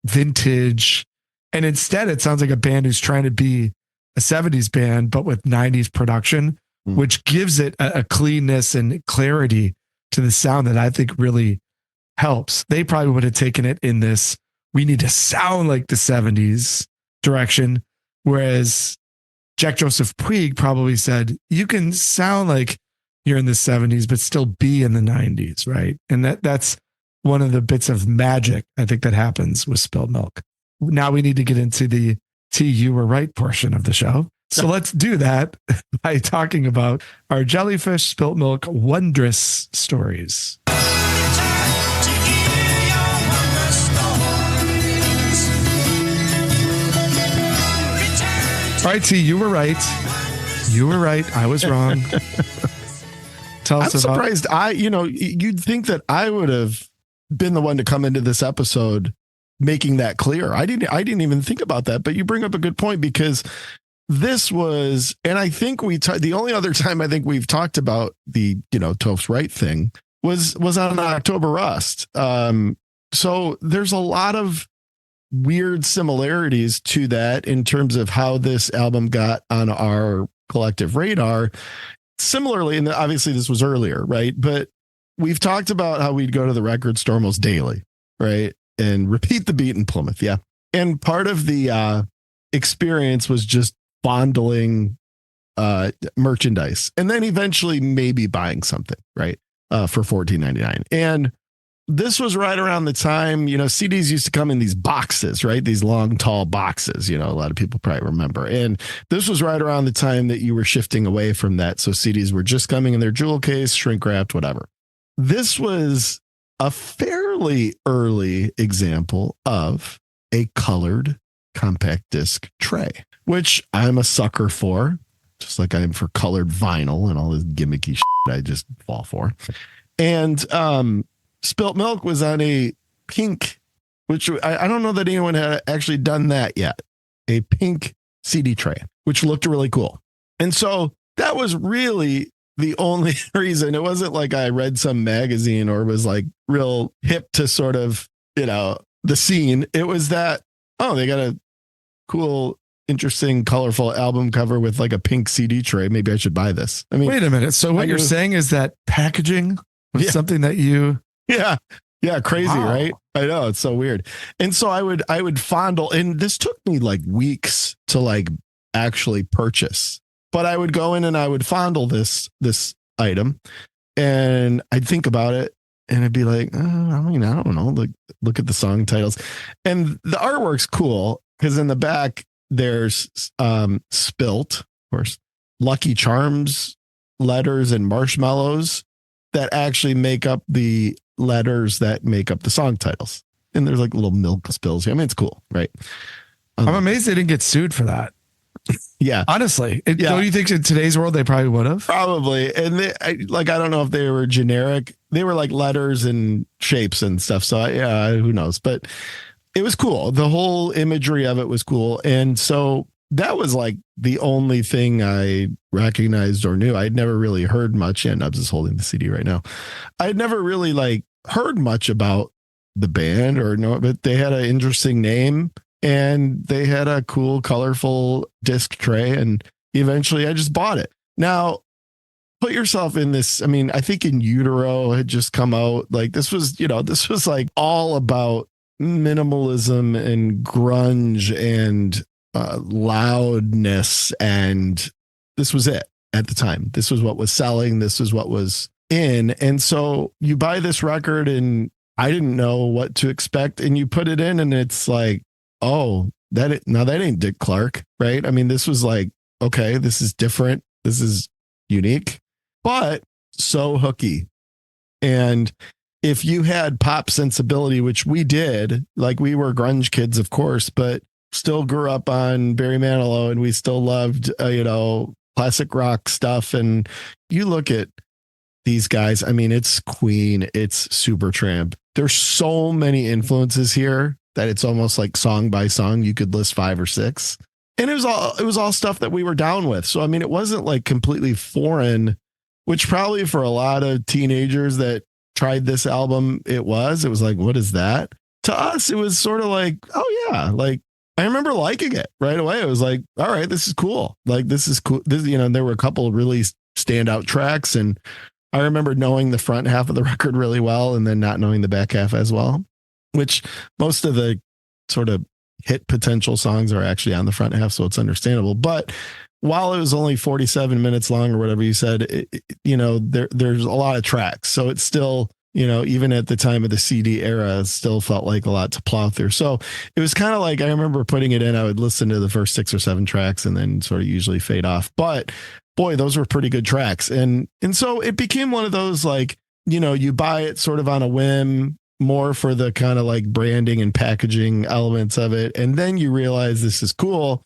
vintage. And instead it sounds like a band who's trying to be a 70s band, but with 90s production, which gives it a cleanness and clarity to the sound that I think really helps. They probably would have taken it in this, we need to sound like the 70s direction. Whereas Jack Joseph Puig probably said, you can sound like you're in the 70s, but still be in the 90s. Right. And that's one of the bits of magic, I think, that happens with Spilt Milk. Now we need to get into the T, you were right portion of the show. So let's do that by talking about our Jellyfish Spilt Milk wondrous stories. All right, T, you were right. You were right. I was wrong. Tell us
I'm
about.
surprised. You'd think that I would have been the one to come into this episode making that clear. I didn't even think about that, but you bring up a good point, because this was, and I think the only other time I think we've talked about the, Toph's Right thing was on October Rust. So there's a lot of weird similarities to that in terms of how this album got on our collective radar. Similarly, and obviously this was earlier, right? But we've talked about how we'd go to the record store almost daily, right? And repeat the beat in Plymouth. Yeah. And part of the experience was just fondling merchandise, and then eventually maybe buying something, right? For $14.99. And this was right around the time, CDs used to come in these boxes, right? These long, tall boxes, a lot of people probably remember. And this was right around the time that you were shifting away from that. So CDs were just coming in their jewel case, shrink wrapped, whatever. This was a fairly early example of a colored compact disc tray, which I'm a sucker for, just like I am for colored vinyl and all this gimmicky shit I just fall for. And, Spilt Milk was on a pink, which I don't know that anyone had actually done that yet. A pink CD tray, which looked really cool. And so that was really the only reason. It wasn't like I read some magazine or was like real hip to sort of, the scene. It was that, oh, they got a cool, interesting, colorful album cover with like a pink CD tray. Maybe I should buy this. I mean,
wait a minute. So what you're saying is that packaging was something that you...
Yeah. Crazy,
wow.
Right? I know, it's so weird. And so I would fondle, and this took me like weeks to like actually purchase, but I would go in and I would fondle this item, and I'd think about it, and I'd be like, I don't know, like look at the song titles, and the artwork's cool because in the back there's Spilt, of course, Lucky Charms letters and marshmallows that actually make up the letters that make up the song titles. And there's like little milk spills. I mean, it's cool, right?
I'm amazed they didn't get sued for that.
Yeah.
Honestly. Don't you think in today's world they probably would have?
Probably. And I don't know if they were generic. They were like letters and shapes and stuff. So who knows? But it was cool. The whole imagery of it was cool. And so that was like the only thing I recognized or knew. I'd never really heard much. Yeah, Nubs is holding the CD right now. I'd never really like heard much about the band but they had an interesting name and they had a cool, colorful disc tray. And eventually I just bought it. Now, put yourself in this. I mean, I think In Utero had just come out. Like this was like all about minimalism and grunge and loudness, and this was it at the time. This was what was selling. This is what was in. And so you buy this record, and I didn't know what to expect, and you put it in, and it's like, oh, that ain't Dick Clark, right? I mean, this was like, okay, this is different. This is unique, but so hooky. And if you had pop sensibility, which we did, like we were grunge kids, of course, but still grew up on Barry Manilow, and we still loved, classic rock stuff. And you look at these guys, I mean, it's Queen, it's Supertramp. There's so many influences here that it's almost like song by song, you could list 5 or 6. And it was all stuff that we were down with. So, I mean, it wasn't like completely foreign, which probably for a lot of teenagers that tried this album, it was like, what is that? To us, it was sort of like, oh yeah, like, I remember liking it right away. It was like, all right, this is cool. Like, this is cool. There were a couple of really standout tracks, and I remember knowing the front half of the record really well and then not knowing the back half as well, which most of the sort of hit potential songs are actually on the front half. So it's understandable. But while it was only 47 minutes long or whatever you said, there's a lot of tracks. So it's still even at the time of the CD era, it still felt like a lot to plow through. So it was kind of like, I remember putting it in, I would listen to the first 6 or 7 tracks and then sort of usually fade off. But boy, those were pretty good tracks. And so it became one of those, like, you buy it sort of on a whim, more for the kind of like branding and packaging elements of it. And then you realize this is cool.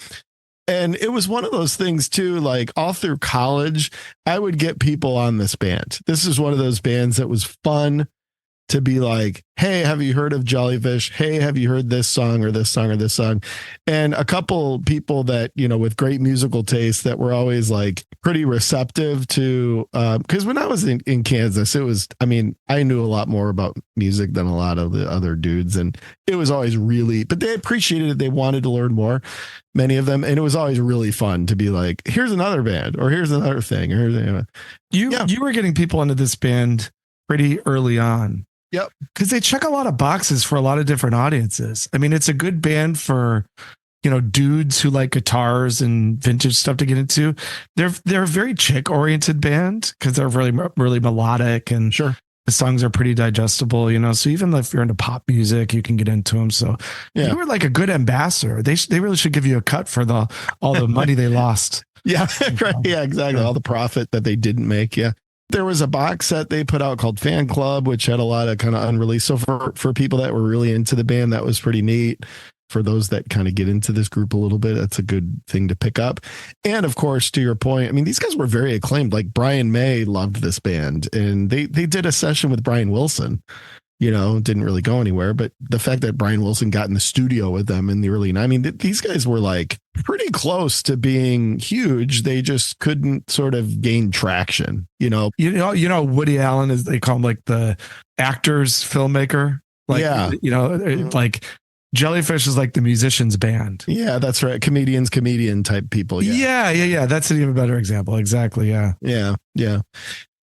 And it was one of those things too, like all through college, I would get people on this band. This is one of those bands that was fun to be like, hey, have you heard of Jellyfish? Hey, have you heard this song or this song or this song? And a couple people that, with great musical taste that were always like pretty receptive to, because when I was in Kansas, it was, I knew a lot more about music than a lot of the other dudes. And it was always really, but they appreciated it. They wanted to learn more, many of them. And it was always really fun to be like, here's another band or here's another thing. Or
you were getting people into this band pretty early on.
Yep.
Because they check a lot of boxes for a lot of different audiences. It's a good band for, dudes who like guitars and vintage stuff to get into. They're a very chick oriented band because they're really, really melodic and
sure,
the songs are pretty digestible, So even if you're into pop music, you can get into them. So you were like a good ambassador. They really should give you a cut for all the money they lost.
Yeah, right. Yeah, exactly. All the profit that they didn't make. Yeah. There was a box set they put out called Fan Club, which had a lot of kind of unreleased. So for people that were really into the band, that was pretty neat. For those that kind of get into this group a little bit, that's a good thing to pick up. And of course, to your point, these guys were very acclaimed. Like Brian May loved this band, and they did a session with Brian Wilson. Didn't really go anywhere, but the fact that Brian Wilson got in the studio with them in the early, these guys were like pretty close to being huge. They just couldn't sort of gain traction,
Woody Allen is, they call him like the actor's filmmaker. Like, like Jellyfish is like the musician's band.
Yeah, that's right. Comedian type people.
Yeah. That's an even better example. Exactly. Yeah.
Yeah.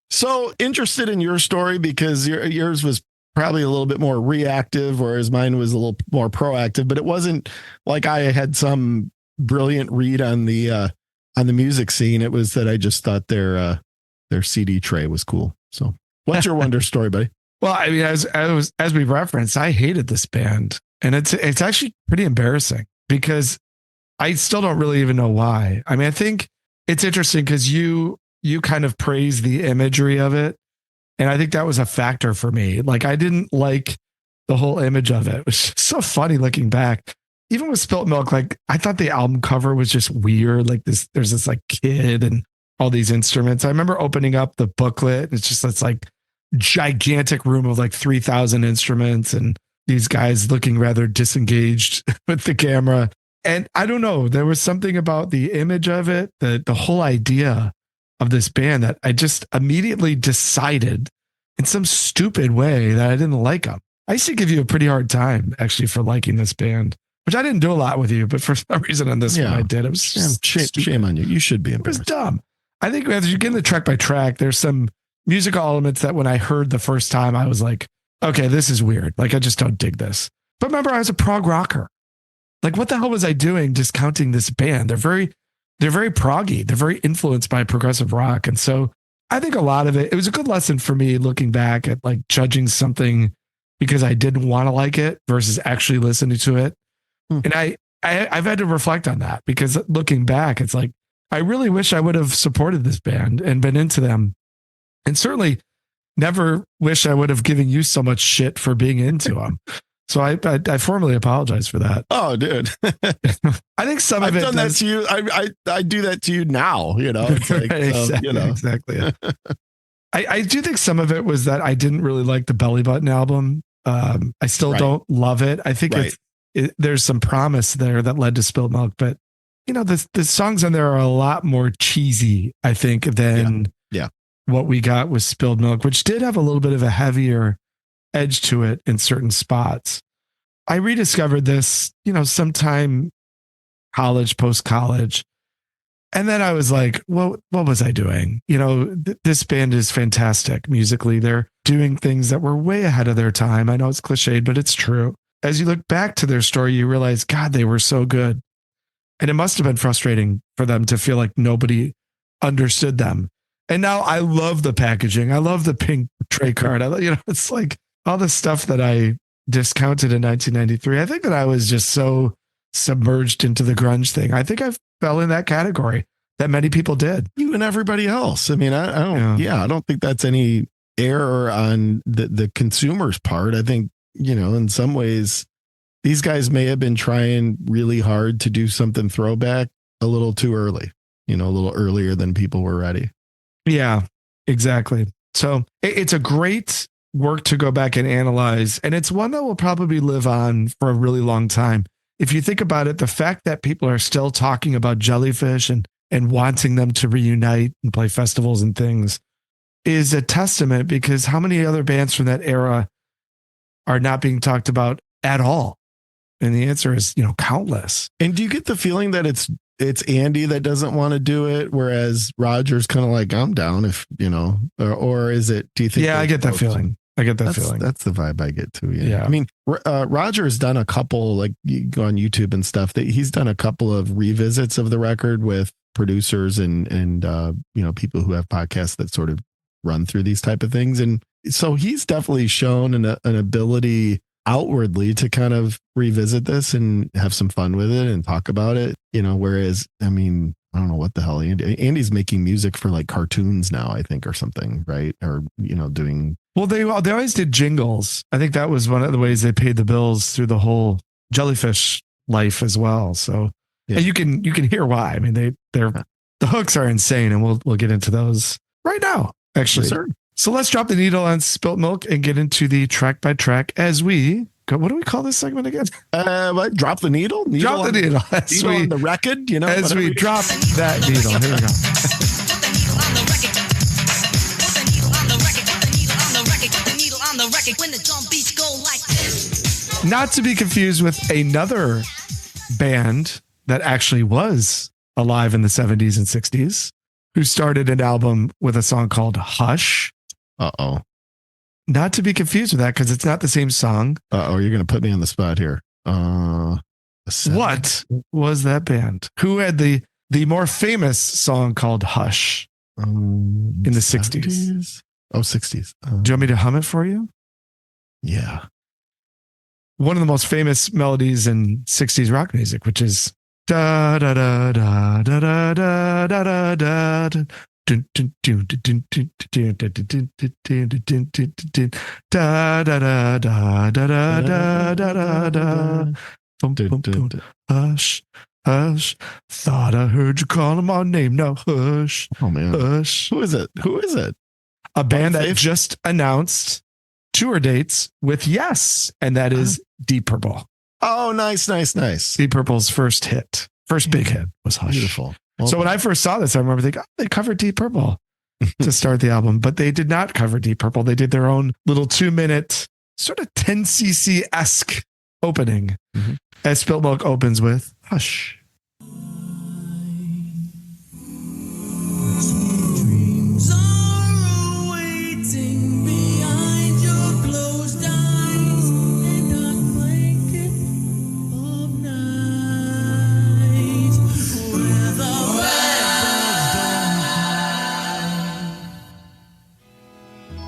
So interested in your story because yours was probably a little bit more reactive, whereas mine was a little more proactive, but it wasn't like I had some brilliant read on the music scene. It was that I just thought their CD tray was cool. So what's your wonder story, buddy?
Well, as we referenced, I hated this band, and it's actually pretty embarrassing because I still don't really even know why. I think it's interesting because you kind of praise the imagery of it. And I think that was a factor for me. Like, I didn't like the whole image of it. It was just so funny looking back. Even with Spilt Milk, like, I thought the album cover was just weird. Like there's this like kid and all these instruments. I remember opening up the booklet. It's just this like gigantic room of like 3,000 instruments and these guys looking rather disengaged with the camera. And I don't know, there was something about the image of it, the whole idea of this band that I just immediately decided in some stupid way that I didn't like them. I used to give you a pretty hard time actually for liking this band, which I didn't do a lot with you, but for some reason on this one I did. It was
shame on you. You should be embarrassed.
It was dumb. I think as you get into track by track, there's some musical elements that when I heard the first time, I was like, okay, this is weird. Like, I just don't dig this. But remember, I was a prog rocker. Like, what the hell was I doing discounting this band? They're very proggy. They're very influenced by progressive rock. And so I think a lot of it was a good lesson for me looking back at like judging something because I didn't want to like it versus actually listening to it. And I've had to reflect on that because looking back, it's like, I really wish I would have supported this band and been into them. And certainly never wish I would have given you so much shit for being into them. So I formally apologize for that.
Oh, dude.
I think some of
I've done that to you. I do that to you now, It's like,
exactly. I do think some of it was that I didn't really like the Belly Button album. I still don't love it. I think there's some promise there that led to Spilt Milk, but the songs on there are a lot more cheesy, I think, than what we got with Spilled Milk, which did have a little bit of a heavier edge to it in certain spots. I rediscovered this, sometime post-college. And then I was like, well, what was I doing? This band is fantastic musically. They're doing things that were way ahead of their time. I know it's cliched, but it's true. As you look back to their story, you realize, God, they were so good. And it must have been frustrating for them to feel like nobody understood them. And now I love the packaging. I love the pink tray card. It's like all the stuff that I discounted in 1993. I think that I was just so submerged into the grunge thing. I think I fell in that category that many people did.
You and everybody else. I mean, I don't think that's any error on the consumer's part. I think, in some ways, these guys may have been trying really hard to do something throwback a little too early, a little earlier than people were ready.
Yeah, exactly. So it's a great work to go back and analyze. And it's one that will probably live on for a really long time. If you think about it, the fact that people are still talking about Jellyfish and wanting them to reunite and play festivals and things is a testament, because how many other bands from that era are not being talked about at all? And the answer is, countless.
And do you get the feeling that it's Andy that doesn't want to do it, whereas Roger's kind of like, I'm down if, or is it, do you think?
Yeah, I get that feeling.
That's the vibe I get too. Yeah. I mean, Roger's done a couple, like you go on YouTube and stuff, that he's done a couple of revisits of the record with producers and people who have podcasts that sort of run through these type of things. And so he's definitely shown an ability outwardly to kind of revisit this and have some fun with it and talk about it, whereas, I mean, I don't know what the hell Andy's making music for like cartoons now, I think, or something, right? Or, doing.
Well, they always did jingles. I think that was one of the ways they paid the bills through the whole Jellyfish life as well. So and you can hear why. I mean, the hooks are insane, and we'll get into those right now, actually.
Sure.
So let's drop the needle on Spilt Milk and get into the track by track as we go. What do we call this segment again?
Drop the needle?
Drop the needle.
Needle on the record,
As we drop that needle. Here we go. Not to be confused with another band that actually was alive in the 70s and 60s, who started an album with a song called Hush.
Uh-oh.
Not to be confused with that, because it's not the same song.
Uh-oh, you're going to put me on the spot here.
What was that band? Who had the more famous song called Hush in the 60s?
Oh, 60s.
Do you want me to hum it for you?
Yeah.
One of the most famous melodies in 60s rock music, which is da da da da da da da da da da. Hush, hush. Thought I heard you calling my name. Now hush.
Oh man.
Hush.
Who is it?
A band that just announced tour dates with Yes, and that is Deep Purple.
Oh, nice.
Deep Purple's first big hit was Hush.
Beautiful.
Well, so when I first saw this, I remember thinking, they covered Deep Purple to start the album, but they did not cover Deep Purple. They did their own little 2-minute sort of 10cc-esque opening, as Spilt Milk opens with Hush.
Dreams are awaiting behind your closed eyes and dark blanket of night, where the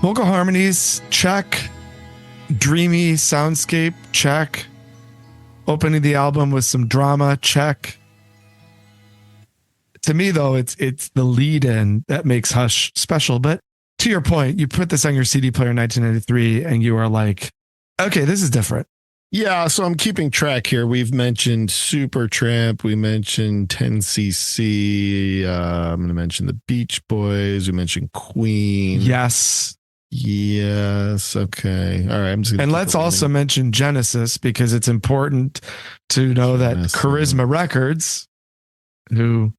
Vocal harmonies, check. Dreamy soundscape, check. Opening the album with some drama, check. To me, though, it's the lead-in that makes Hush special. But to your point, you put this on your CD player in 1993, and you are like, okay, this is different.
Yeah, so I'm keeping track here. We've mentioned Supertramp. We mentioned 10cc. I'm going to mention the Beach Boys. We mentioned Queen.
Yes.
Okay. All right. I'm just
and let's also mention Genesis, because it's important to know that Charisma Records, who,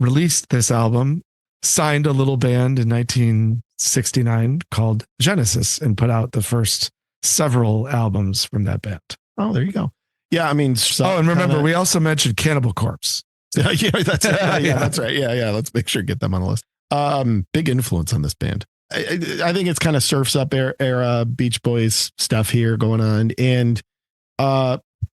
released this album, signed a little band in 1969 called Genesis and put out the first several albums from that band.
Oh, there you go. Yeah. I mean,
and remember, we also mentioned Cannibal Corpse.
Yeah, that's right. Yeah. Let's make sure to get them on the list. Big influence on this band. I think it's kind of Surf's Up era Beach Boys stuff here going on, and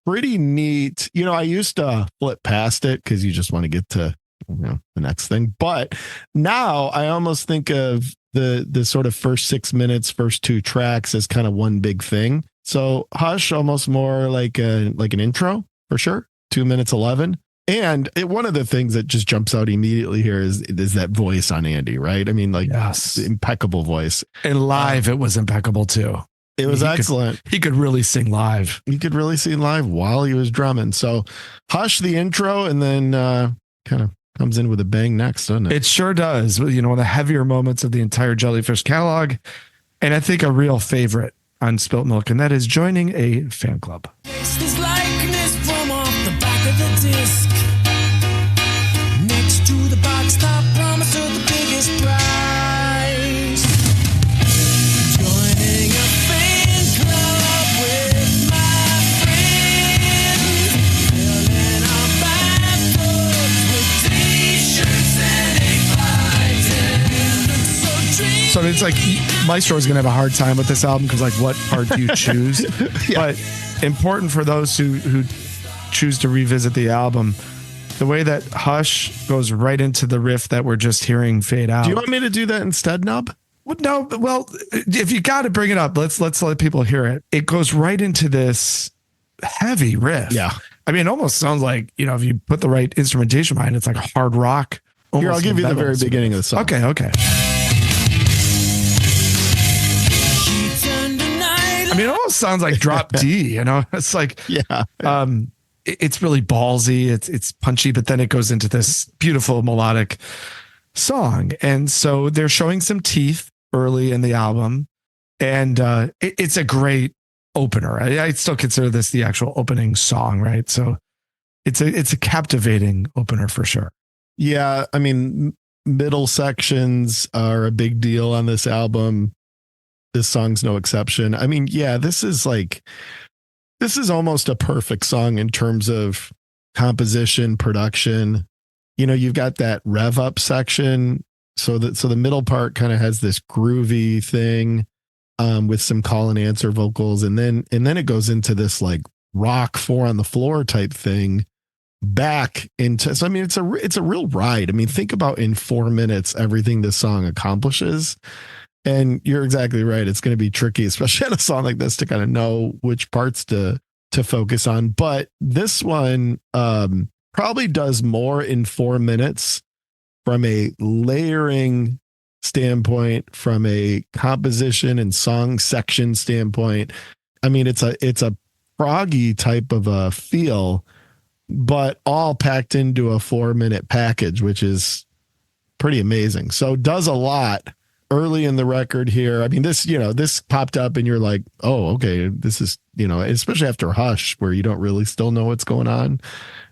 pretty neat. I used to flip past it because you just want to get to the next thing. But now I almost think of the sort of first 6 minutes, first two tracks as kind of one big thing. So Hush, almost more like an intro for sure. 2 minutes 11. And one of the things that just jumps out immediately here is that voice on Andy, right? I mean, yes. Impeccable voice.
And live, it was impeccable too.
It was excellent.
He could really sing live.
He could really sing live while he was drumming. So Hush, the intro, and then kind of comes in with a bang next, doesn't it?
It sure does. One of the heavier moments of the entire Jellyfish catalog. And I think a real favorite on Spilt Milk, and that is joining a fan club.
This likeness from off the back of the disc. Next to the box top promise of the biggest prize. Joining a fan club with my friends. Filling our bathrooms with t-shirts and egg
So it's like Maestro is going to have a hard time with this album because, what part do you choose? But important for those who choose to revisit the album, the way that Hush goes right into the riff that we're just hearing fade out.
Do you want me to do that instead, Nub?
No, well, if you got to bring it up, let's let people hear it. It goes right into this heavy riff.
Yeah.
I mean, it almost sounds like, if you put the right instrumentation behind it, it's like hard rock.
Here, I'll give you the very beginning of the song.
Okay. I mean, it almost sounds like Drop D, It's like, it's really ballsy. It's punchy, but then it goes into this beautiful melodic song. And so they're showing some teeth early in the album, and it's a great opener. I still consider this the actual opening song, right? So it's a captivating opener for sure.
Yeah, I mean, middle sections are a big deal on this album. This song's no exception. I mean, this is almost a perfect song in terms of composition, production. You've got that rev up section. So the middle part kind of has this groovy thing with some call and answer vocals. And then it goes into this like rock 4 on the floor type thing back into. So, I mean, it's a real ride. I mean, think about in 4 minutes, everything this song accomplishes. And you're exactly right. It's going to be tricky, especially on a song like this, to kind of know which parts to focus on. But this one probably does more in 4 minutes from a layering standpoint, from a composition and song section standpoint. I mean, it's a proggy type of a feel, but all packed into a 4 minute package, which is pretty amazing. So does a lot early in the record here. I mean, this popped up and you're like, oh, okay, this is, especially after Hush, where you don't really still know what's going on.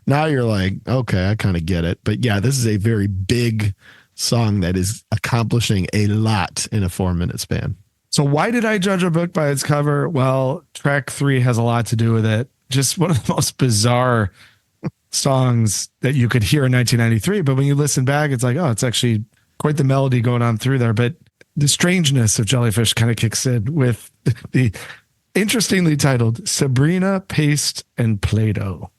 Now you're like, okay, I kind of get it. But this is a very big song that is accomplishing a lot in a 4 minute span.
So why did I judge a book by its cover? Well, track 3 has a lot to do with it. Just one of the most bizarre songs that you could hear in 1993. But when you listen back, it's like, oh, it's actually quite the melody going on through there. But the strangeness of Jellyfish kind of kicks in with the interestingly titled Sabrina, Paste, and Play-Doh.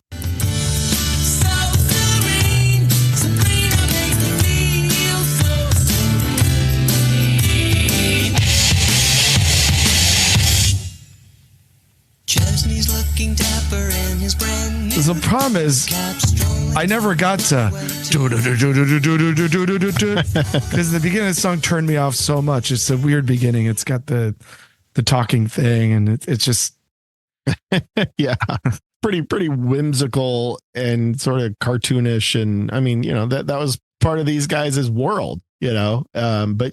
The problem is, I never got to because the beginning of the song turned me off so much. It's a weird beginning. It's got the talking thing, and it's just
pretty whimsical and sort of cartoonish. And I mean, that was part of these guys' world, but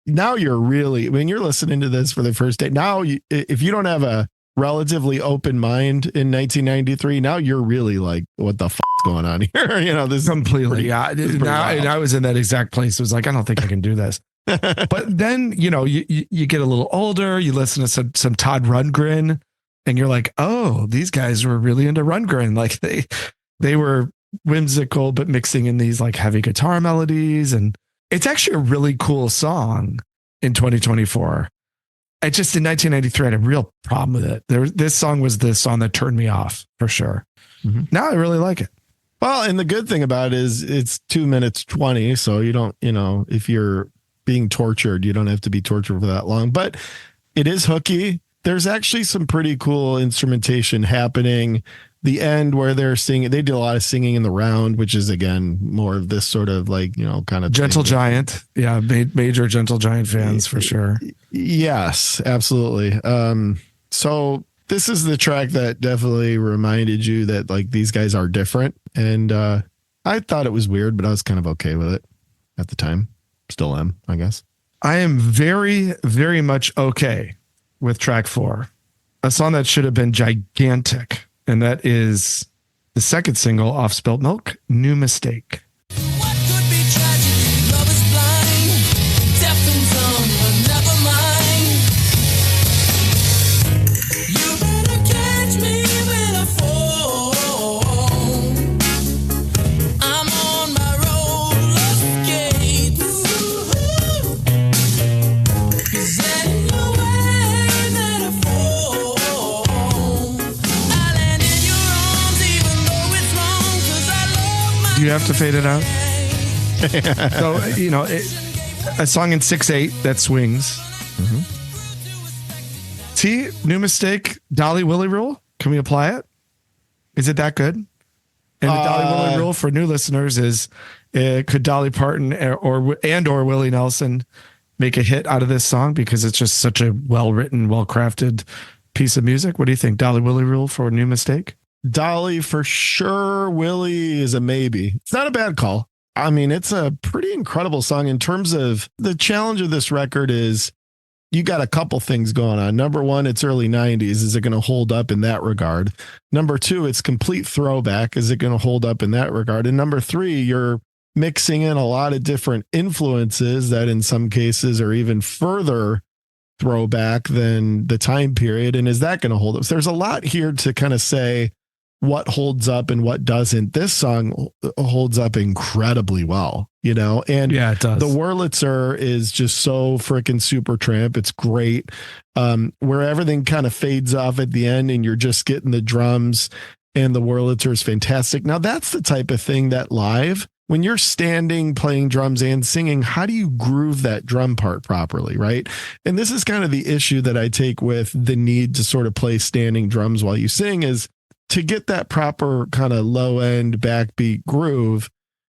now you're really, when you're listening to this for the first day, now if you don't have a relatively open mind in 1993, now you're really like, what the f*** is going on here? This
completely. I was in that exact place. It was like, I don't think I can do this. But then, you get a little older, you listen to some Todd Rundgren, and you're like, oh, these guys were really into Rundgren. Like they were whimsical, but mixing in these like heavy guitar melodies. And it's actually a really cool song in 2024. I just in 1993 I had a real problem with it. This song was the song that turned me off for sure. Mm-hmm. Now I really like it.
Well, and the good thing about it is it's 2 minutes 20. So you don't, if you're being tortured, you don't have to be tortured for that long. But it is hooky. There's actually some pretty cool instrumentation happening. The end where they're singing, they did a lot of singing in the round, which is again more of this sort of like, kind of
Gentle Giant. Yeah, major Gentle Giant fans for sure.
Yes, absolutely. So this is the track that definitely reminded you that like these guys are different. And I thought it was weird, but I was kind of okay with it at the time. Still am, I guess.
I am very, very much okay with track 4, a song that should have been gigantic. And that is the second single off Spilt Milk, New Mistake.
What could be tragedy? Love is blind, deaf and dumb, but never mind. You better catch me when I fall. I'm on my roller skates. 'Cause anywhere that I fall, I land in your arms even though it's wrong. 'Cause I love my
Do you have to fade it out? So, a song in 6/8 that swings. T, New Mistake, Dolly Willie rule. Can we apply it? Is it that good? And the Dolly Willie rule for new listeners is, could Dolly Parton or Willie Nelson make a hit out of this song because it's just such a well-written, well-crafted piece of music? What do you think? Dolly Willie rule for New Mistake?
Dolly for sure. Willie is a maybe. It's not a bad call. I mean, it's a pretty incredible song in terms of the challenge of this record is you got a couple things going on. Number one, it's early 90s. Is it going to hold up in that regard? Number two, it's complete throwback. Is it going to hold up in that regard? And number three, you're mixing in a lot of different influences that in some cases are even further throwback than the time period. And is that going to hold up? So there's a lot here to kind of say what holds up and what doesn't. This song holds up incredibly well, and
Yeah, it does.
the Wurlitzer is just so freaking super tramp. It's great. Where everything kind of fades off at the end and you're just getting the drums and the Wurlitzer is fantastic. Now that's the type of thing that live, when you're standing, playing drums and singing, how do you groove that drum part properly? Right. And this is kind of the issue that I take with the need to sort of play standing drums while you sing is to get that proper kind of low end backbeat groove.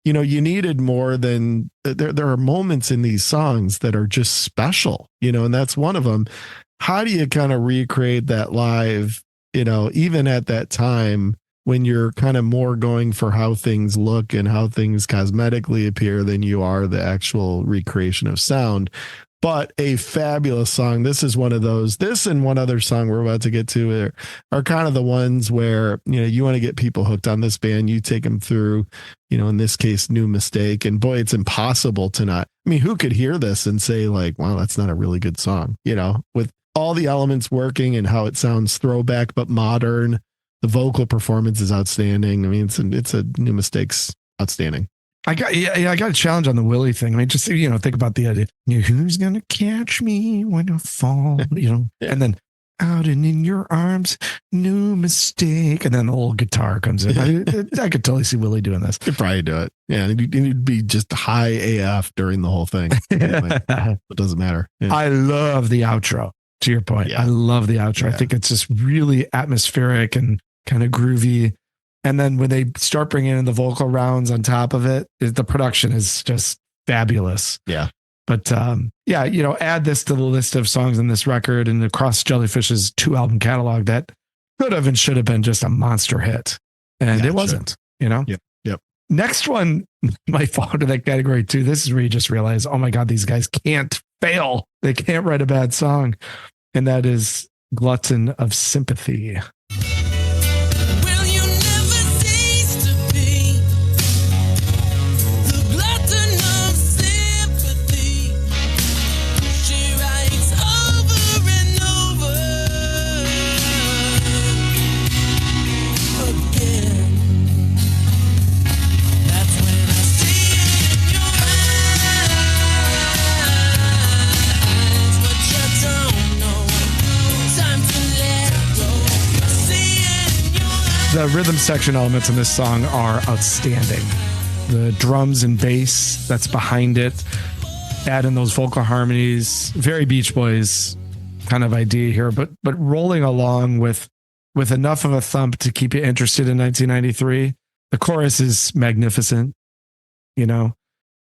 You needed more than there are moments in these songs that are just special, and that's one of them. How do you kind of recreate that live, even at that time when you're kind of more going for how things look and how things cosmetically appear than you are the actual recreation of sound? But a fabulous song. This is one of those. This and one other song we're about to get to are kind of the ones where, you want to get people hooked on this band. You take them through, in this case, New Mistake. And boy, it's impossible to not. I mean, who could hear this and say like, wow, that's not a really good song, with all the elements working and how it sounds throwback, but modern. The vocal performance is outstanding. I mean, it's a New Mistake's outstanding.
I got a challenge on the Willie thing. I mean, just think about the idea. Who's gonna catch me when I fall? And then out and in your arms, new mistake, and then the old guitar comes in. I could totally see Willie doing this.
Could probably do it. Yeah, it'd be just high AF during the whole thing. Anyway, it doesn't matter. Yeah.
I love the outro. To your point,
Yeah.
I love the outro.
Yeah.
I think it's just really atmospheric and kind of groovy. And then when they start bringing in the vocal rounds on top of it, the production is just fabulous.
Yeah.
But add this to the list of songs in this record and across Jellyfish's 2-album catalog that could have and should have been just a monster hit. And it wasn't,
Yep.
Next one might fall into that category too. This is where you just realize, oh my God, these guys can't fail. They can't write a bad song. And that is Glutton of Sympathy.
Will you never cease to be the glutton of sympathy? She writes over and over again. That's when I see it in your eyes, but you don't know. Time to let go.
The rhythm section elements in this song are outstanding. The drums and bass that's behind it, add in those vocal harmonies, very Beach Boys kind of idea here, but rolling along with enough of a thump to keep you interested in 1993. The chorus is magnificent. You know,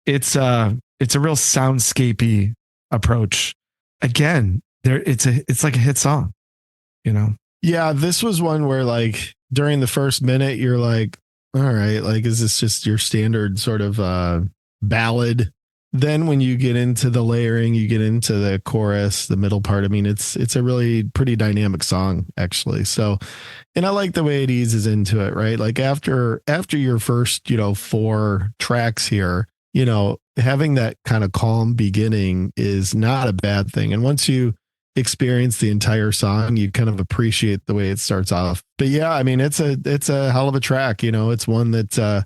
it's a real soundscapey approach. Again, it's like a hit song, you know?
Yeah, this was one where like during the first minute, you're like, all right, like, is this just your standard sort of ballad? Then when you get into the layering, you get into the chorus, the middle part. I mean, it's a really pretty dynamic song, actually. So, and I like the way it eases into it, right? Like after your first, 4 tracks here, having that kind of calm beginning is not a bad thing. And once you experience the entire song, you kind of appreciate the way it starts off. But yeah, I mean, it's a hell of a track. It's one that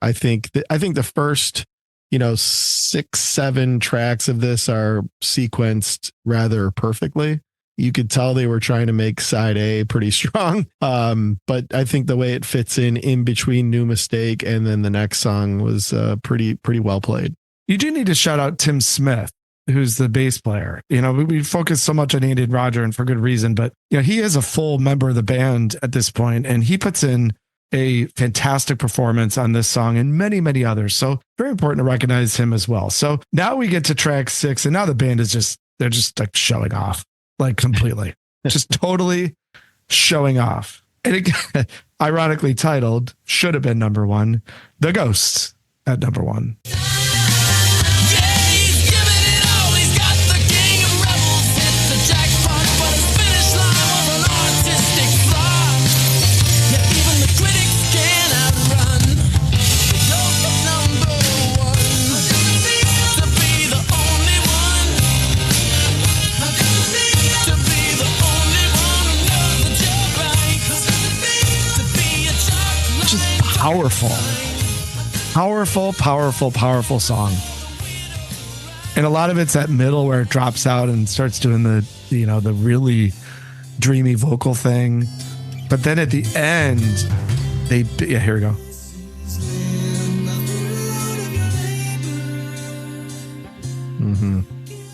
I think the first 6, 7 tracks of this are sequenced rather perfectly. You could tell they were trying to make side A pretty strong. But I think the way it fits in between New Mistake and then the next song was pretty well played.
You do need to shout out Tim Smith, who's the bass player. We focus so much on Andy and Roger, and for good reason, but he is a full member of the band at this point, and he puts in a fantastic performance on this song and many, many others. So very important to recognize him as well. So now we get to track 6, and now the band they're just like showing off, like completely, just totally showing off. And again, ironically titled, should have been number 1, The Ghosts at number 1. Powerful song. And a lot of it's that middle where it drops out and starts doing the really dreamy vocal thing. But then at the end, here we go. Mm-hmm.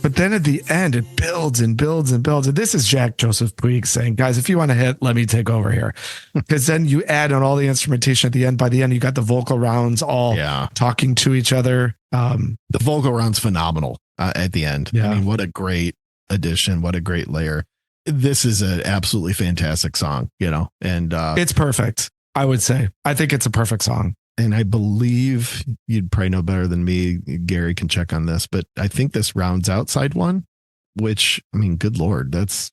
But then at the end, it builds and builds and builds. And this is Jack Joseph Puig saying, guys, if you want to hit, let me take over here. Because then you add on all the instrumentation at the end. By the end, you got the vocal rounds all talking to each other.
The vocal round's phenomenal at the end. Yeah. I mean, what a great addition. What a great layer. This is an absolutely fantastic song, and
it's perfect. I would say. I think it's a perfect song.
And I believe you'd probably know better than me. Gary can check on this, but I think this rounds out side 1, which, I mean, good Lord, that's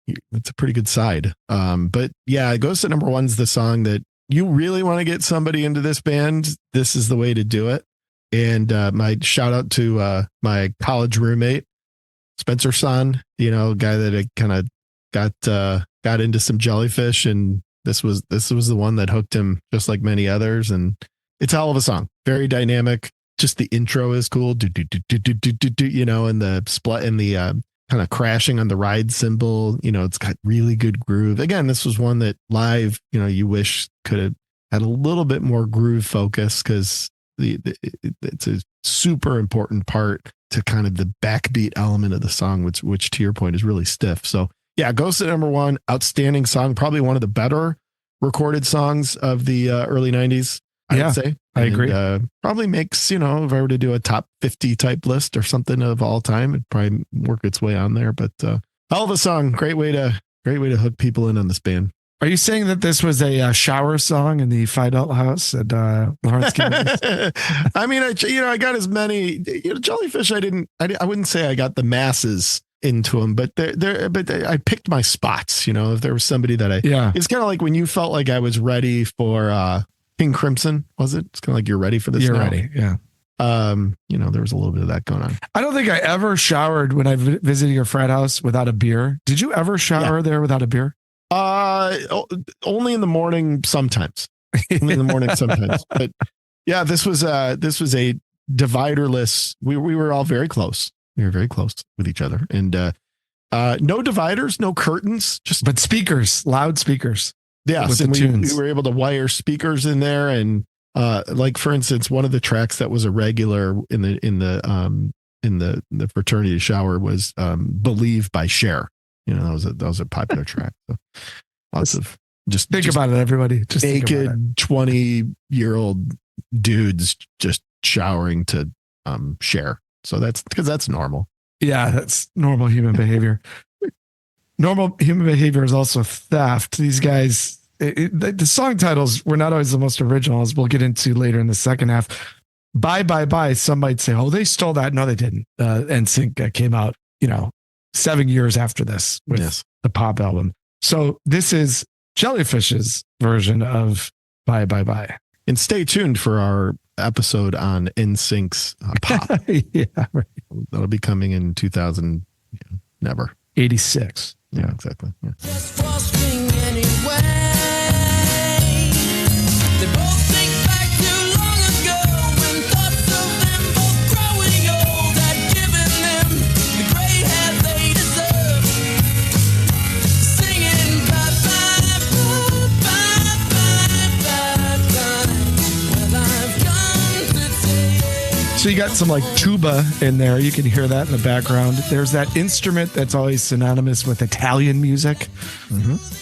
a pretty good side. But yeah, it goes to number 1's the song that you really want to get somebody into this band. This is the way to do it. And my shout out to my college roommate, Spencer Son, guy that I kind of got into some Jellyfish, and this was the one that hooked him, just like many others. And it's a hell of a song. Very dynamic. Just the intro is cool. And the split and the kind of crashing on the ride cymbal. It's got really good groove. Again, this was one that live, you wish could have had a little bit more groove focus, because it's a super important part to kind of the backbeat element of the song, which to your point is really stiff. So yeah, goes to number 1. Outstanding song. Probably one of the better recorded songs of the early 90s, I would say.
I agree.
Probably makes, if I were to do a top 50 type list or something of all time, it'd probably work its way on there. But hell of a song. Great way to hook people in on this band.
Are you saying that this was a shower song in the Fidel house at Lawrence Gibbons?
I mean, I got as many, Jellyfish. I wouldn't say I got the masses into them, but I picked my spots. If there was somebody that it's kind of like when you felt like I was ready for King Crimson, was it? It's kind of like you're ready for this.
You're
now.
ready. Yeah.
There was a little bit of that going on.
I don't think I ever showered when I visited your frat house without a beer. Did you ever shower there without a beer?
Only in the morning sometimes. But yeah, this was a dividerless. We were all very close. We were very close with each other, and no dividers, no curtains,
but speakers, loud speakers.
Yes,
with the
and we
tunes.
were able to wire speakers in there, and like for instance, one of the tracks that was a regular in the fraternity shower was "Believe" by Cher. You know, that was a popular track. So lots of just
Think about it, everybody. Just think about it.
naked 20-year-old dudes just showering to Cher. So that's because that's normal.
Yeah, that's normal human behavior. Normal human behavior is also theft. These guys, the song titles were not always the most original, as we'll get into later in the second half. Bye, bye, bye. Some might say, oh, they stole that. No, they didn't. NSYNC came out, 7 years after this with the pop album. So this is Jellyfish's version of Bye, Bye, Bye.
And stay tuned for our episode on NSYNC's pop.
Yeah, right.
That'll be coming in 2000. Never.
86.
Yeah, exactly. Yeah.
Just frosting anyway. They both think back too long ago when thoughts of them both growing old had given them the gray hair they deserve. Singing bye bye bye bye bye bye. Well, I've come to take.
So you got some like tuba in there. You can hear that in the background. There's that instrument that's always synonymous with Italian music.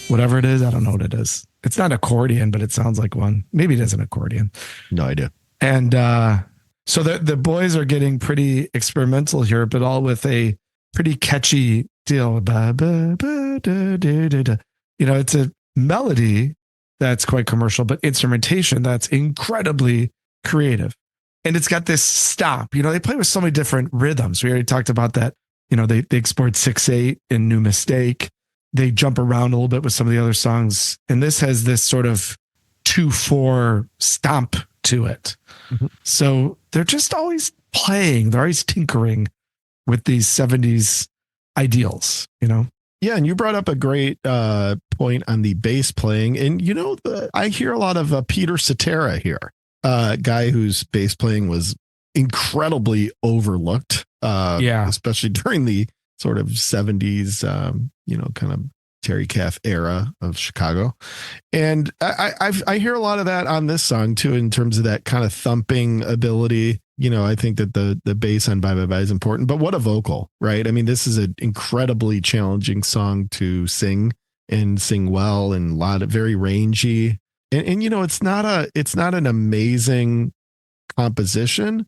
Whatever it is, I don't know what it is. It's not accordion, but it sounds like one. Maybe it is an accordion.
No idea.
And so the boys are getting pretty experimental here, but all with a pretty catchy deal. Ba, ba, ba, da, da, da, da. It's a melody that's quite commercial, but instrumentation that's incredibly creative. And it's got this stomp. They play with so many different rhythms. We already talked about that. They explored 6/8 in New Mistake. They jump around a little bit with some of the other songs. And this has this sort of 2/4 stomp to it. So they're just always playing. They're always tinkering with these 70s ideals,
Yeah, and you brought up a great point on the bass playing. And, I hear a lot of Peter Cetera here. Guy whose bass playing was incredibly overlooked. Especially during the sort of 70s, kind of Terry Kath era of Chicago. And I hear a lot of that on this song too, in terms of that kind of thumping ability. I think that the bass on Bye Bye Bye is important, but what a vocal, right? I mean, this is an incredibly challenging song to sing and sing well, and a lot of very rangy. And it's not an amazing composition.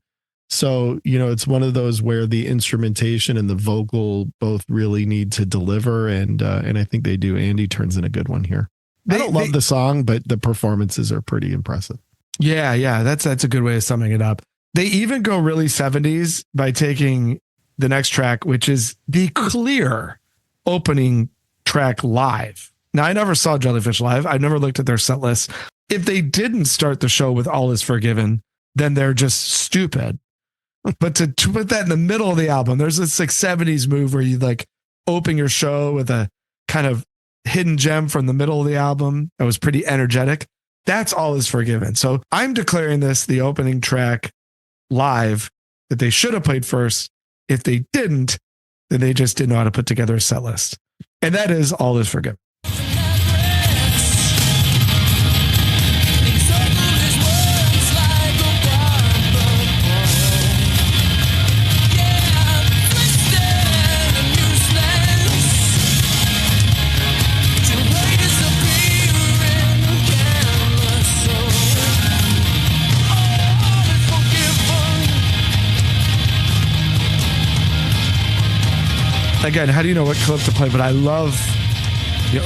So, it's one of those where the instrumentation and the vocal both really need to deliver. And I think they do. Andy turns in a good one here. I don't love the song, but the performances are pretty impressive.
Yeah. That's a good way of summing it up. They even go really 70s by taking the next track, which is the clear opening track live. Now, I never saw Jellyfish live. I never looked at their set list. If they didn't start the show with All Is Forgiven, then they're just stupid. But to put that in the middle of the album, there's this like 70s move where you like open your show with a kind of hidden gem from the middle of the album that was pretty energetic. That's All Is Forgiven. So I'm declaring this the opening track live that they should have played first. If they didn't, then they just didn't know how to put together a set list. And that is All Is Forgiven. Again, how do you know what clip to play? But I love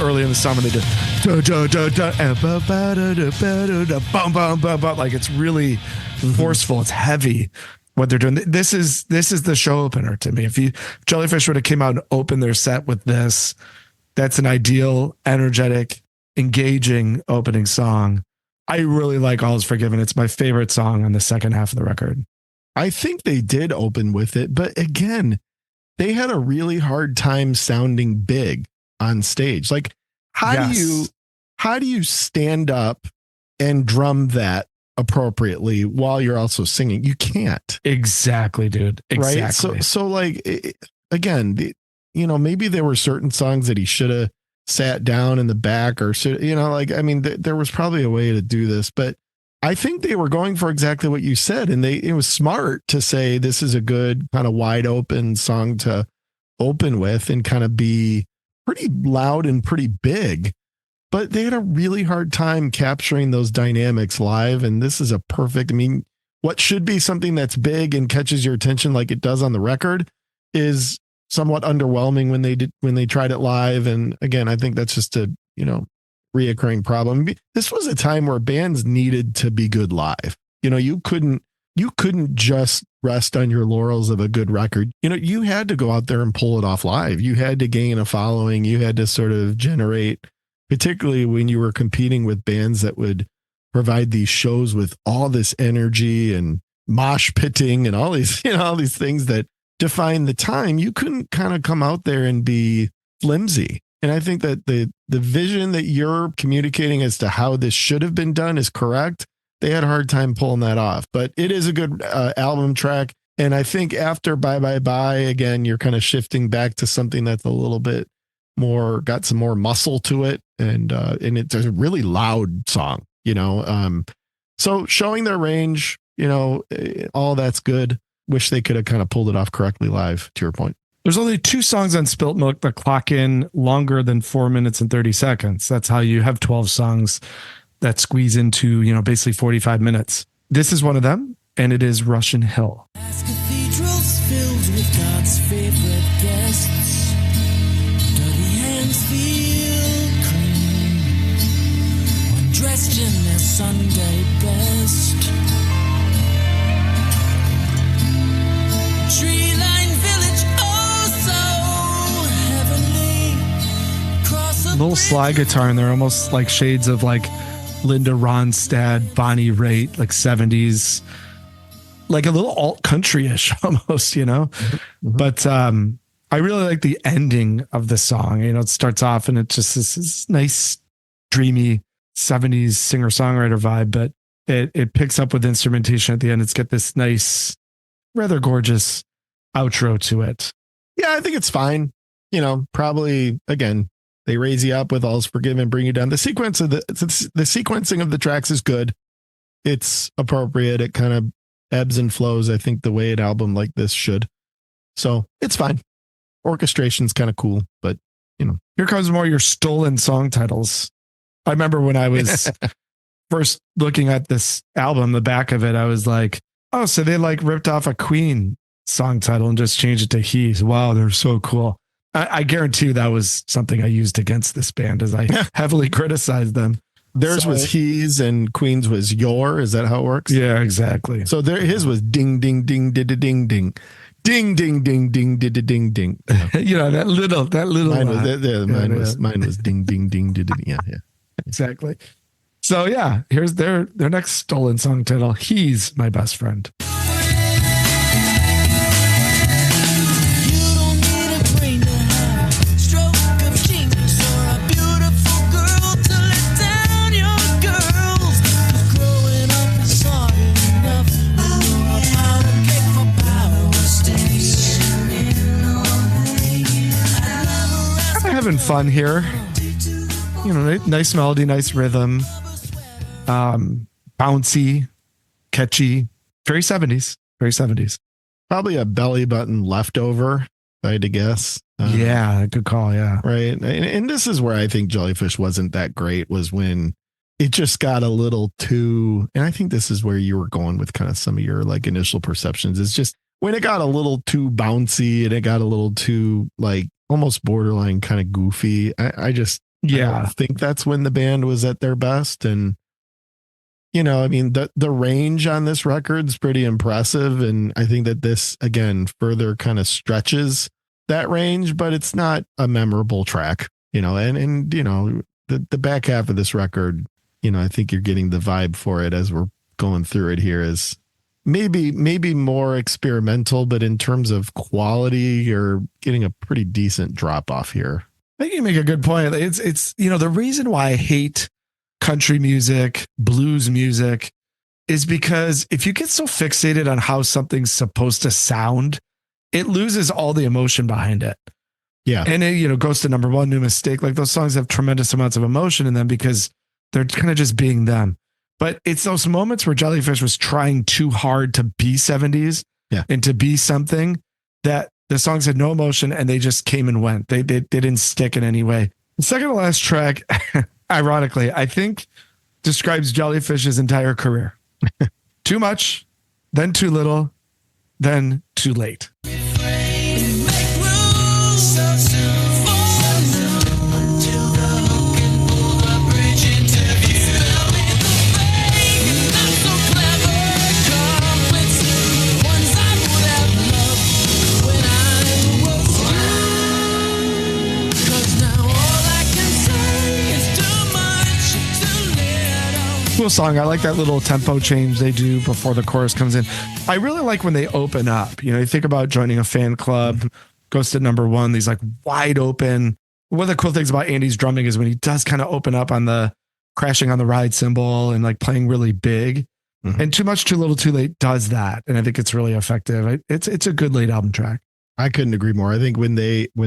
early in the song when they do like it's really forceful. It's heavy what they're doing. This is the show opener to me. If Jellyfish would have came out and opened their set with this, that's an ideal, energetic, engaging opening song. I really like All Is Forgiven. It's my favorite song on the second half of the record.
I think they did open with it, but again, they had a really hard time sounding big on stage. Like, how do you stand up and drum that appropriately while you're also singing? You can't.
Exactly, dude. Exactly.
Right. So like, again, maybe there were certain songs that he should have sat down in the back or, like, I mean, there was probably a way to do this, but I think they were going for exactly what you said. And it was smart to say, this is a good kind of wide open song to open with and kind of be pretty loud and pretty big. But they had a really hard time capturing those dynamics live. And this is a perfect, I mean, what should be something that's big and catches your attention like it does on the record is somewhat underwhelming when they tried it live. And again, I think that's just a, reoccurring problem. This was a time where bands needed to be good live. You couldn't just rest on your laurels of a good record. You had to go out there and pull it off live. You had to gain a following. You had to sort of generate, particularly when you were competing with bands that would provide these shows with all this energy and mosh pitting and all these, all these things that define the time. You couldn't kind of come out there and be flimsy. And I think that the vision that you're communicating as to how this should have been done is correct. They had a hard time pulling that off, but it is a good album track. And I think after Bye Bye Bye, again, you're kind of shifting back to something that's a little bit more, got some more muscle to it. And it's a really loud song, so showing their range, all that's good. Wish they could have kind of pulled it off correctly live, to your point.
There's only 2 songs on Spilt Milk that clock in longer than 4 minutes and 30 seconds. That's how you have 12 songs that squeeze into, basically 45 minutes. This is one of them, and it is Russian Hill.
As cathedrals filled with God's favorite guests, dirty hands feel clean when dressed in their Sunday best. Tree-lined village, oh so heavenly. Cross a
Little slide guitar in there, almost like shades of like Linda Ronstadt, Bonnie Raitt, like 70s, like a little alt country-ish almost, But I really like the ending of the song. It starts off and it's just this nice, dreamy 70s singer-songwriter vibe, but it picks up with instrumentation at the end. It's got this nice, rather gorgeous outro to it.
Yeah, I think it's fine. Probably, again, they raise you up with All's Forgiven, bring you down. The sequencing of the tracks is good. It's appropriate. It kind of ebbs and flows, I think, the way an album like this should. So it's fine. Orchestration's kind of cool, but
Here comes more of your stolen song titles. I remember when I was first looking at this album, the back of it, I was like, oh, so they like ripped off a Queen song title and just changed it to He's. Wow, they're so cool. I guarantee you that was something I used against this band as I heavily criticized them.
Theirs was He's and Queen's was Your. Is that how it works?
Yeah, exactly.
So his was ding, ding, ding, ding, ding, ding. Ding, ding, ding, ding, ding, ding, ding.
That little.
Mine was ding, ding, ding, ding, ding. Yeah.
Exactly. So yeah, here's their next stolen song title. He's My Best Friend. Having fun here, nice melody, nice rhythm, bouncy, catchy, very 70s. Probably
a belly button leftover, if I had to guess.
Yeah, good call. Yeah,
right. And this is where I think Jellyfish wasn't that great, was when it just got a little too, and I think this is where you were going with kind of some of your like initial perceptions, is just when it got a little too bouncy and it got a little too like almost borderline kind of goofy. I don't think that's when the band was at their best. And, I mean, the range on this record is pretty impressive. And I think that this, again, further kind of stretches that range, but it's not a memorable track, the back half of this record, I think you're getting the vibe for it as we're going through it here is maybe more experimental, but in terms of quality, you're getting a pretty decent drop off here.
I think you make a good point. It's the reason why I hate country music, blues music, is because if you get so fixated on how something's supposed to sound, it loses all the emotion behind it.
Yeah.
And it, Goes to Number One, New Mistake. Like those songs have tremendous amounts of emotion in them because they're kind of just being them. But it's those moments where Jellyfish was trying too hard to be 70s and to be something that the songs had no emotion and they just came and went. They didn't stick in any way. The second to last track, ironically, I think describes Jellyfish's entire career. Too much, then too little, then too late. Cool song. I like that little tempo change they do before the chorus comes in. I really like when they open up. You think about joining a fan club, goes to Number One, these like wide open. One of the cool things about Andy's drumming is when he does kind of open up on the crashing on the ride cymbal and like playing really big. And Too Much, Too Little, Too Late does that. And I think it's really effective. It's a good late album track.
I couldn't agree more. I think when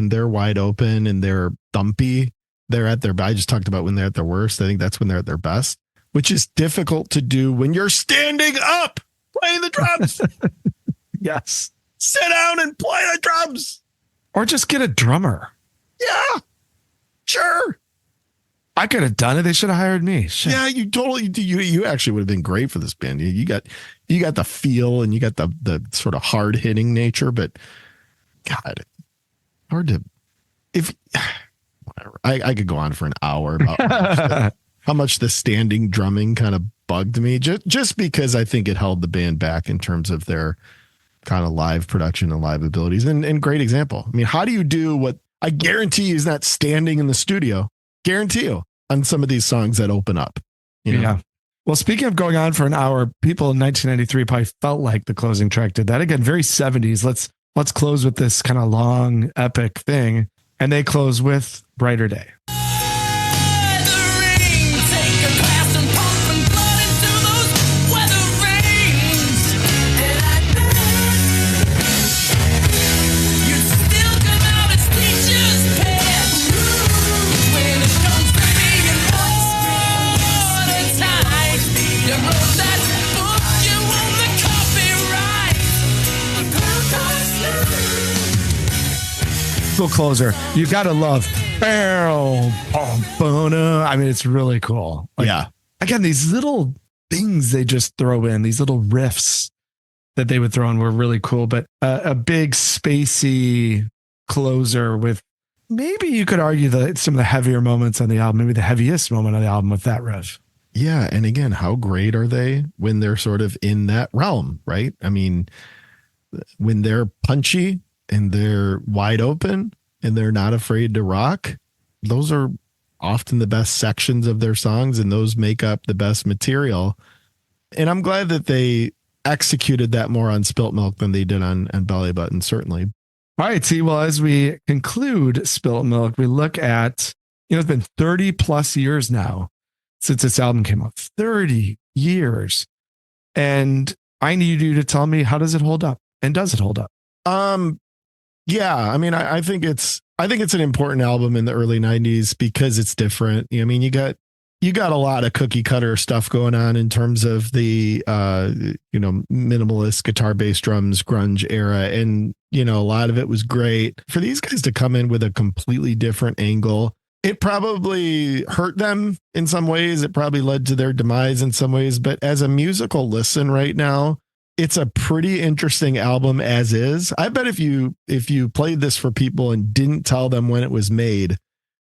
they're wide open and they're thumpy, they're at their, I just talked about when they're at their worst. I think that's when they're at their best, which is difficult to do when you're standing up playing the drums.
Yes.
Sit down and play the drums.
Or just get a drummer.
Yeah, sure.
I could have done it. They should have hired me. Shit.
Yeah, you totally, you actually would have been great for this band. You got the feel and you got the sort of hard hitting nature, but God, hard to, whatever. I could go on for an hour about how much the standing drumming kind of bugged me just because I think it held the band back in terms of their kind of live production and live abilities. And great example. I mean, how do you do what I guarantee you is not standing in the studio? Guarantee you on some of these songs that open up.
Yeah. Well, speaking of going on for an hour, people in 1993 probably felt like the closing track did that. Again, very 70s. Let's close with this kind of long, epic thing. And they close with Brighter Day. Cool closer. You got to love. I mean, it's really cool.
Yeah.
Again, these little things they just throw in, these little riffs that they would throw in were really cool. But a big spacey closer with maybe you could argue that some of the heavier moments on the album, maybe the heaviest moment on the album with that riff.
Yeah. And again, how great are they when they're sort of in that realm, right? I mean, when they're punchy and they're wide open and they're not afraid to rock, those are often the best sections of their songs and those make up the best material. And I'm glad that they executed that more on Spilt Milk than they did on Belly Button, certainly.
All right. See, well, as we conclude Spilt Milk, we look at, it's been 30 plus years now since this album came out. 30 years. And I need you to tell me, how does it hold up? And does it hold up?
Yeah, I mean, I think it's an important album in the early 90s because it's different. I mean, you got a lot of cookie cutter stuff going on in terms of the minimalist guitar bass drums grunge era, and a lot of it was great. For these guys to come in with a completely different angle, it probably hurt them in some ways. It probably led to their demise in some ways, but as a musical listen right now, it's a pretty interesting album as is. I bet if you played this for people and didn't tell them when it was made,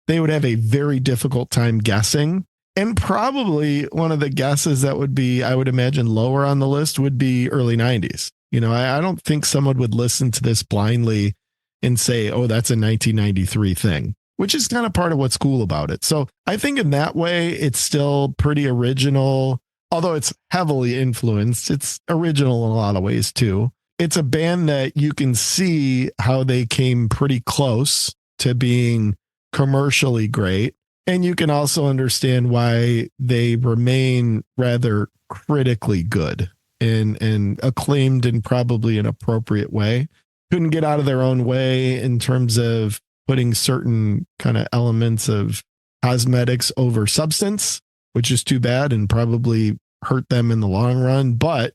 they would have a very difficult time guessing. And probably one of the guesses that would be, I would imagine, lower on the list would be early 90s. I don't think someone would listen to this blindly and say, oh, that's a 1993 thing, which is kind of part of what's cool about it. So I think in that way, it's still pretty original. Although it's heavily influenced, it's original in a lot of ways too. It's a band that you can see how they came pretty close to being commercially great. And you can also understand why they remain rather critically good and acclaimed in probably an appropriate way. Couldn't get out of their own way in terms of putting certain kind of elements of cosmetics over substance, which is too bad and probably hurt them in the long run. But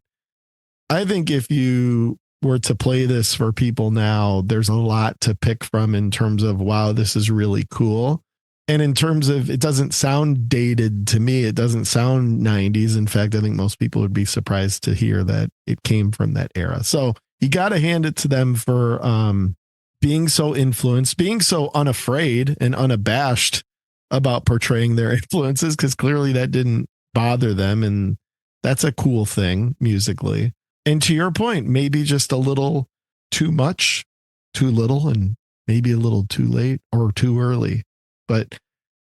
I think if you were to play this for people now, there's a lot to pick from in terms of, wow, this is really cool. And in terms of, it doesn't sound dated to me. It doesn't sound 90s. In fact, I think most people would be surprised to hear that it came from that era. So you got to hand it to them for being so influenced, being so unafraid and unabashed about portraying their influences, because clearly that didn't bother them. And that's a cool thing musically. And to your point, maybe just a little too much, too little, and maybe a little too late or too early. But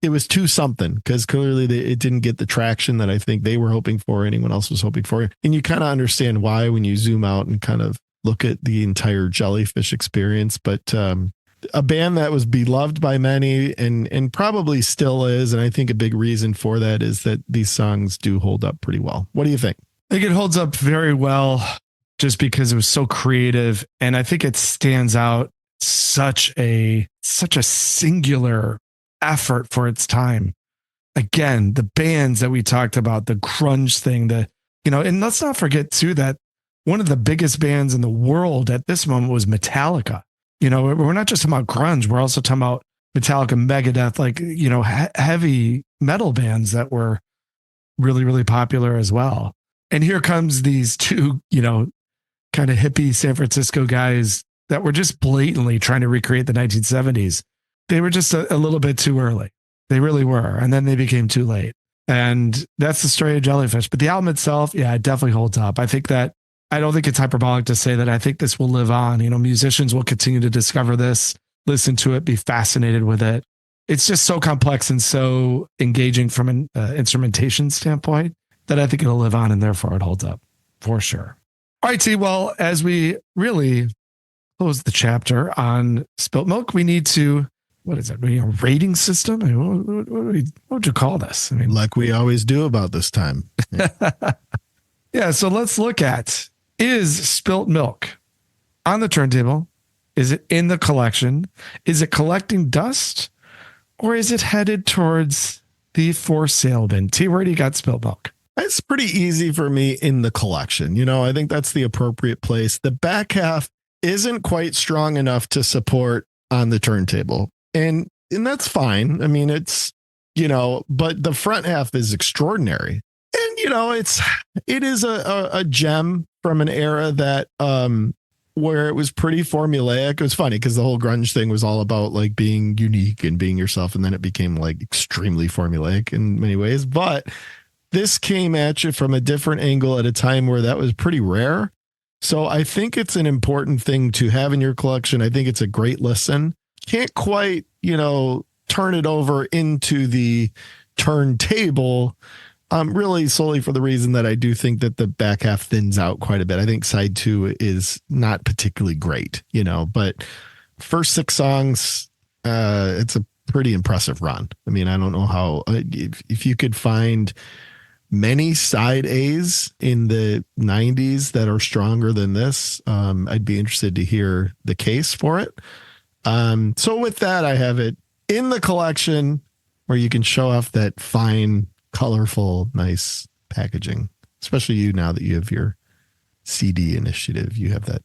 it was too something, because clearly it didn't get the traction that I think they were hoping for, anyone else was hoping for. And you kind of understand why when you zoom out and kind of look at the entire Jellyfish experience. But a band that was beloved by many and probably still is. And I think a big reason for that is that these songs do hold up pretty well. What do you think?
I think it holds up very well just because it was so creative. And I think it stands out such a singular effort for its time. Again, the bands that we talked about, the grunge thing, and let's not forget too that one of the biggest bands in the world at this moment was Metallica. We're not just talking about grunge. We're also talking about Metallica, Megadeth, heavy metal bands that were really, really popular as well. And here comes these two, kind of hippie San Francisco guys that were just blatantly trying to recreate the 1970s. They were just a little bit too early. They really were. And then they became too late. And that's the story of Jellyfish. But the album itself, it definitely holds up. I don't think it's hyperbolic to say that I think this will live on. Musicians will continue to discover this, listen to it, be fascinated with it. It's just so complex and so engaging from an instrumentation standpoint that I think it'll live on, and therefore it holds up for sure. All right, T. Well, as we really close the chapter on Spilt Milk, we need to, what is it? A rating system? What would you call this?
Like we always do about this time.
Yeah. So let's look at, is Spilt Milk on the turntable? Is it in the collection? Is it collecting dust? Or is it headed towards the for sale bin? T, where do you got Spilt Milk?
It's pretty easy for me in the collection. I think that's the appropriate place. The back half isn't quite strong enough to support on the turntable. And that's fine. It's, but the front half is extraordinary. And, it is a gem from an era that, where it was pretty formulaic. It was funny because the whole grunge thing was all about like being unique and being yourself. And then it became like extremely formulaic in many ways. But this came at you from a different angle at a time where that was pretty rare. So I think it's an important thing to have in your collection. I think it's a great listen. Can't quite, turn it over into the turntable. Really solely for the reason that I do think that the back half thins out quite a bit. I think side 2 is not particularly great, but first 6 songs, it's a pretty impressive run. I don't know how, if you could find many side A's in the 90s that are stronger than this, I'd be interested to hear the case for it. So with that, I have it in the collection where you can show off that fine, colorful, nice packaging, especially you now that you have your CD initiative. You have that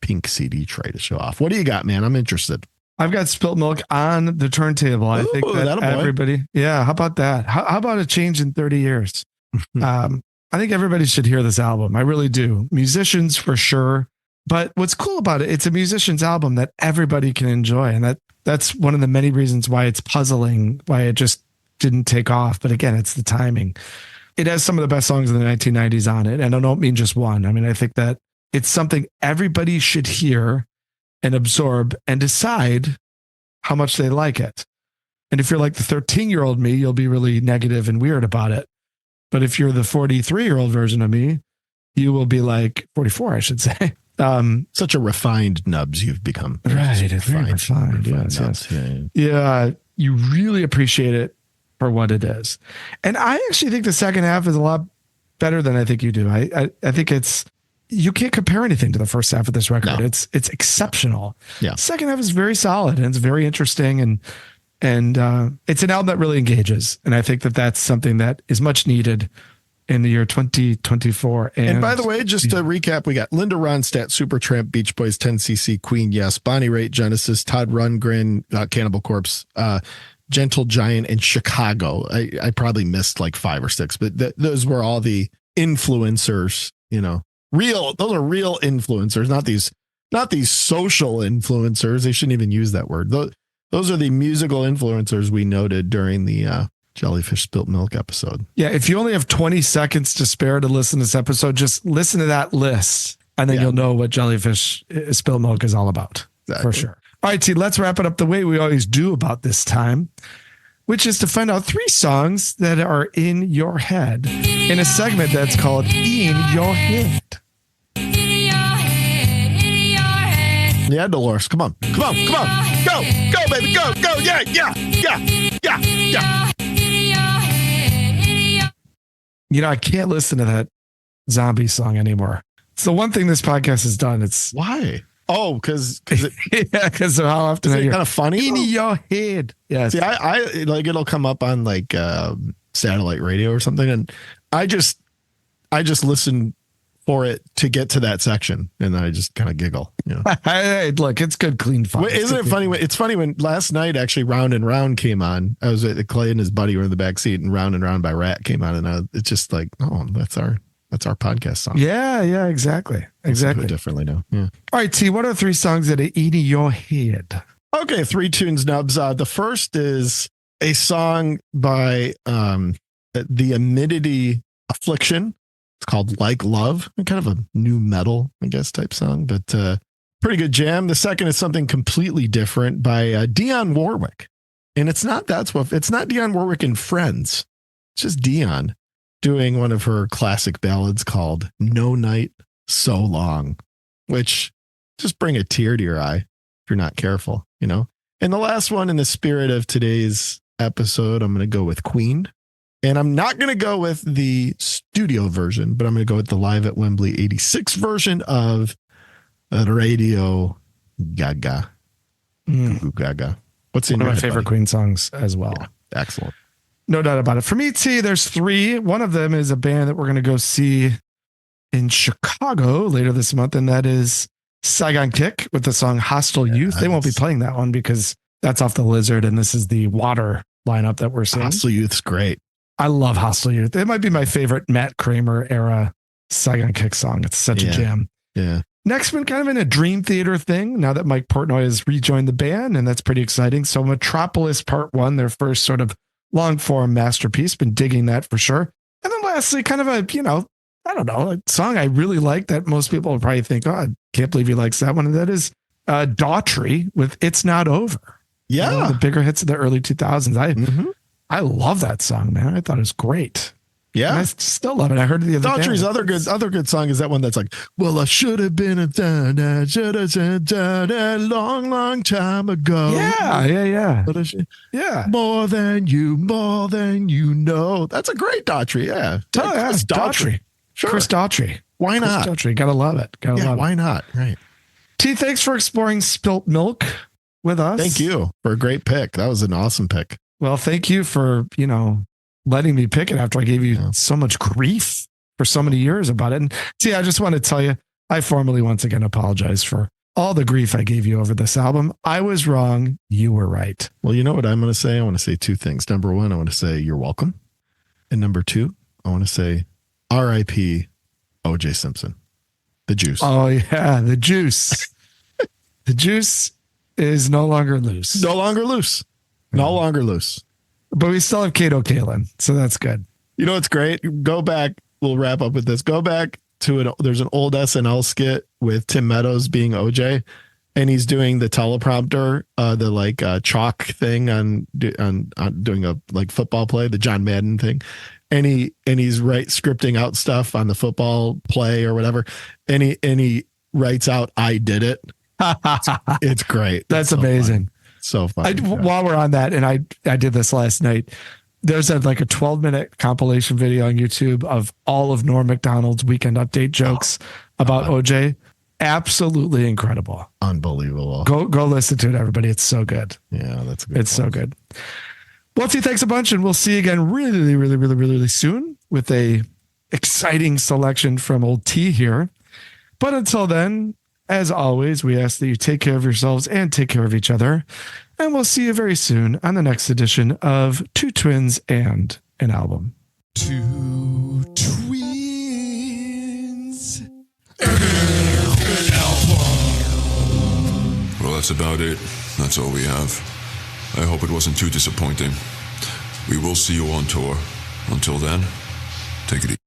pink CD tray to show off. What do you got, man? I'm interested.
I've got Spilt Milk on the turntable. I think that everybody, how about that? How about a change in 30 years? I think everybody should hear this album. I really do. Musicians for sure. But what's cool about it, it's a musician's album that everybody can enjoy. And that's one of the many reasons why it's puzzling, why it just didn't take off. But again, it's the timing. It has some of the best songs in the 1990s on it. And I don't mean just one. I think that it's something everybody should hear and absorb and decide how much they like it. And if you're like the 13-year-old me, you'll be really negative and weird about it. But if you're the 43-year-old version of me, you will be like 44, I should say.
Such a refined Nubs you've become.
Right. It's very refined. Yes. Yeah. You really appreciate it for what it is. And I actually think the second half is a lot better than I think you do. I think it's you can't compare anything to the first half of this record.
No.
It's exceptional.
Yeah.
Second half is very solid and it's very interesting, and it's an album that really engages. And I think that that's something that is much needed in the year 2024.
And by the way, just to recap, we got Linda Ronstadt, Supertramp, Beach Boys, 10cc, Queen, Yes, Bonnie Raitt, Genesis, Todd Rundgren, Cannibal Corpse, Gentle Giant, and Chicago. I probably missed like 5 or 6, but those were all the influencers, you know, those are real influencers, not these social influencers. They shouldn't even use that word. Those are the musical influencers we noted during the Jellyfish Spilt Milk episode.
Yeah, if you only have 20 seconds to spare to listen to this episode, just listen to that list, and then you'll know what Jellyfish Spilt Milk is all about. Exactly. For sure. All right, T, let's wrap it up the way we always do about this time, which is to find out 3 songs that are in your head in a segment that's called In Your Head.
Yeah, Dolores, come on. Go, baby, go, yeah.
You know, I can't listen to that zombie song anymore. It's the one thing this podcast has done. It's
why? Oh, because
because of how often I hear
kind of funny
in your head. Yes.
See, I like it'll come up on like satellite radio or something, and I just listen for it to get to that section, and then I just kind of giggle. You know,
hey, look, it's good, clean fun.
Wait, isn't it funny? It's funny when last night actually Round and Round came on. I was at Clay and his buddy were in the back seat, and Round and Round by Rat came on, and it's just like, oh, that's our podcast song.
Yeah, exactly.
Do it differently now. Yeah.
All right, T, what are 3 songs that are in your head?
Okay, 3 tunes, Nubs. The first is a song by the Amidity Affliction. It's called Like Love, kind of a new metal, I guess, type song, but pretty good jam. The second is something completely different by Dionne Warwick. And it's not Dionne Warwick and Friends. It's just Dionne doing one of her classic ballads called No Night So Long, which just bring a tear to your eye if you're not careful, you know? And the last one, in the spirit of today's episode, I'm going to go with Queen. And I'm not going to go with the studio version, but I'm going to go with the Live at Wembley 86 version of Radio Gaga. Gaga. What's
one of my favorite Queen songs as well.
Yeah, excellent.
No doubt about it. For me, T, there's 3. One of them is a band that we're going to go see in Chicago later this month, and that is Saigon Kick with the song Hostile Youth. They won't be playing that one because that's off the Lizard, and this is the Water lineup that we're seeing.
Hostile Youth's great.
I love Hostile Youth. It might be my favorite Matt Kramer era Saigon Kick song. It's such a jam.
Yeah.
Next one, kind of in a Dream Theater thing, now that Mike Portnoy has rejoined the band, and that's pretty exciting. So Metropolis Part 1, their first sort of long form masterpiece. Been digging that for sure. And then lastly, kind of a, a song I really like that most people will probably think, oh, I can't believe he likes that one. And that is Daughtry with It's Not Over.
Yeah.
One of the bigger hits of the early 2000s. I love that song, man. I thought it was great.
Yeah.
And I still love it. I heard it the other day.
Daughtry's other good song is that one that's like, well, I should have been a should have said that long time ago.
Yeah.
Yeah. More than you know. That's a great Daughtry. Yeah.
Chris Daughtry.
Sure.
Chris Daughtry.
Why not?
Chris Daughtry. Gotta love it.
Why not? Right.
T, thanks for exploring Spilt Milk with us.
Thank you for a great pick. That was an awesome pick.
Well, thank you for, letting me pick it after I gave you so much grief for so many years about it. And see, I just want to tell you, I formally once again apologize for all the grief I gave you over this album. I was wrong. You were right.
Well, you know what I'm going to say? I want to say 2 things. Number 1, I want to say you're welcome. And number 2, I want to say R.I.P. O.J. Simpson. The juice.
Oh, yeah. The juice. The juice is no longer loose.
No longer loose. No longer loose.
But we still have Kato Kalin, so that's good.
You know what's great? Go back. We'll wrap up with this. Go back to there's an old SNL skit with Tim Meadows being OJ, and he's doing the teleprompter, the chalk thing on doing a like football play, the John Madden thing, and he's scripting out stuff on the football play or whatever, and he writes out "I did it." It's great.
That's amazing.
So fun.
While we're on that, and I did this last night, there's like a 12-minute compilation video on YouTube of all of Norm Macdonald's Weekend Update jokes about OJ. Absolutely incredible.
Unbelievable.
Go listen to it, everybody. It's so good.
Yeah, that's good.
It's so good. Well, T, thanks a bunch, and we'll see you again really soon with a exciting selection from old T here. But until then, as always, we ask that you take care of yourselves and take care of each other. And we'll see you very soon on the next edition of Two Twins and an Album.
Two twins.
Well, that's about it. That's all we have. I hope it wasn't too disappointing. We will see you on tour. Until then, take it easy.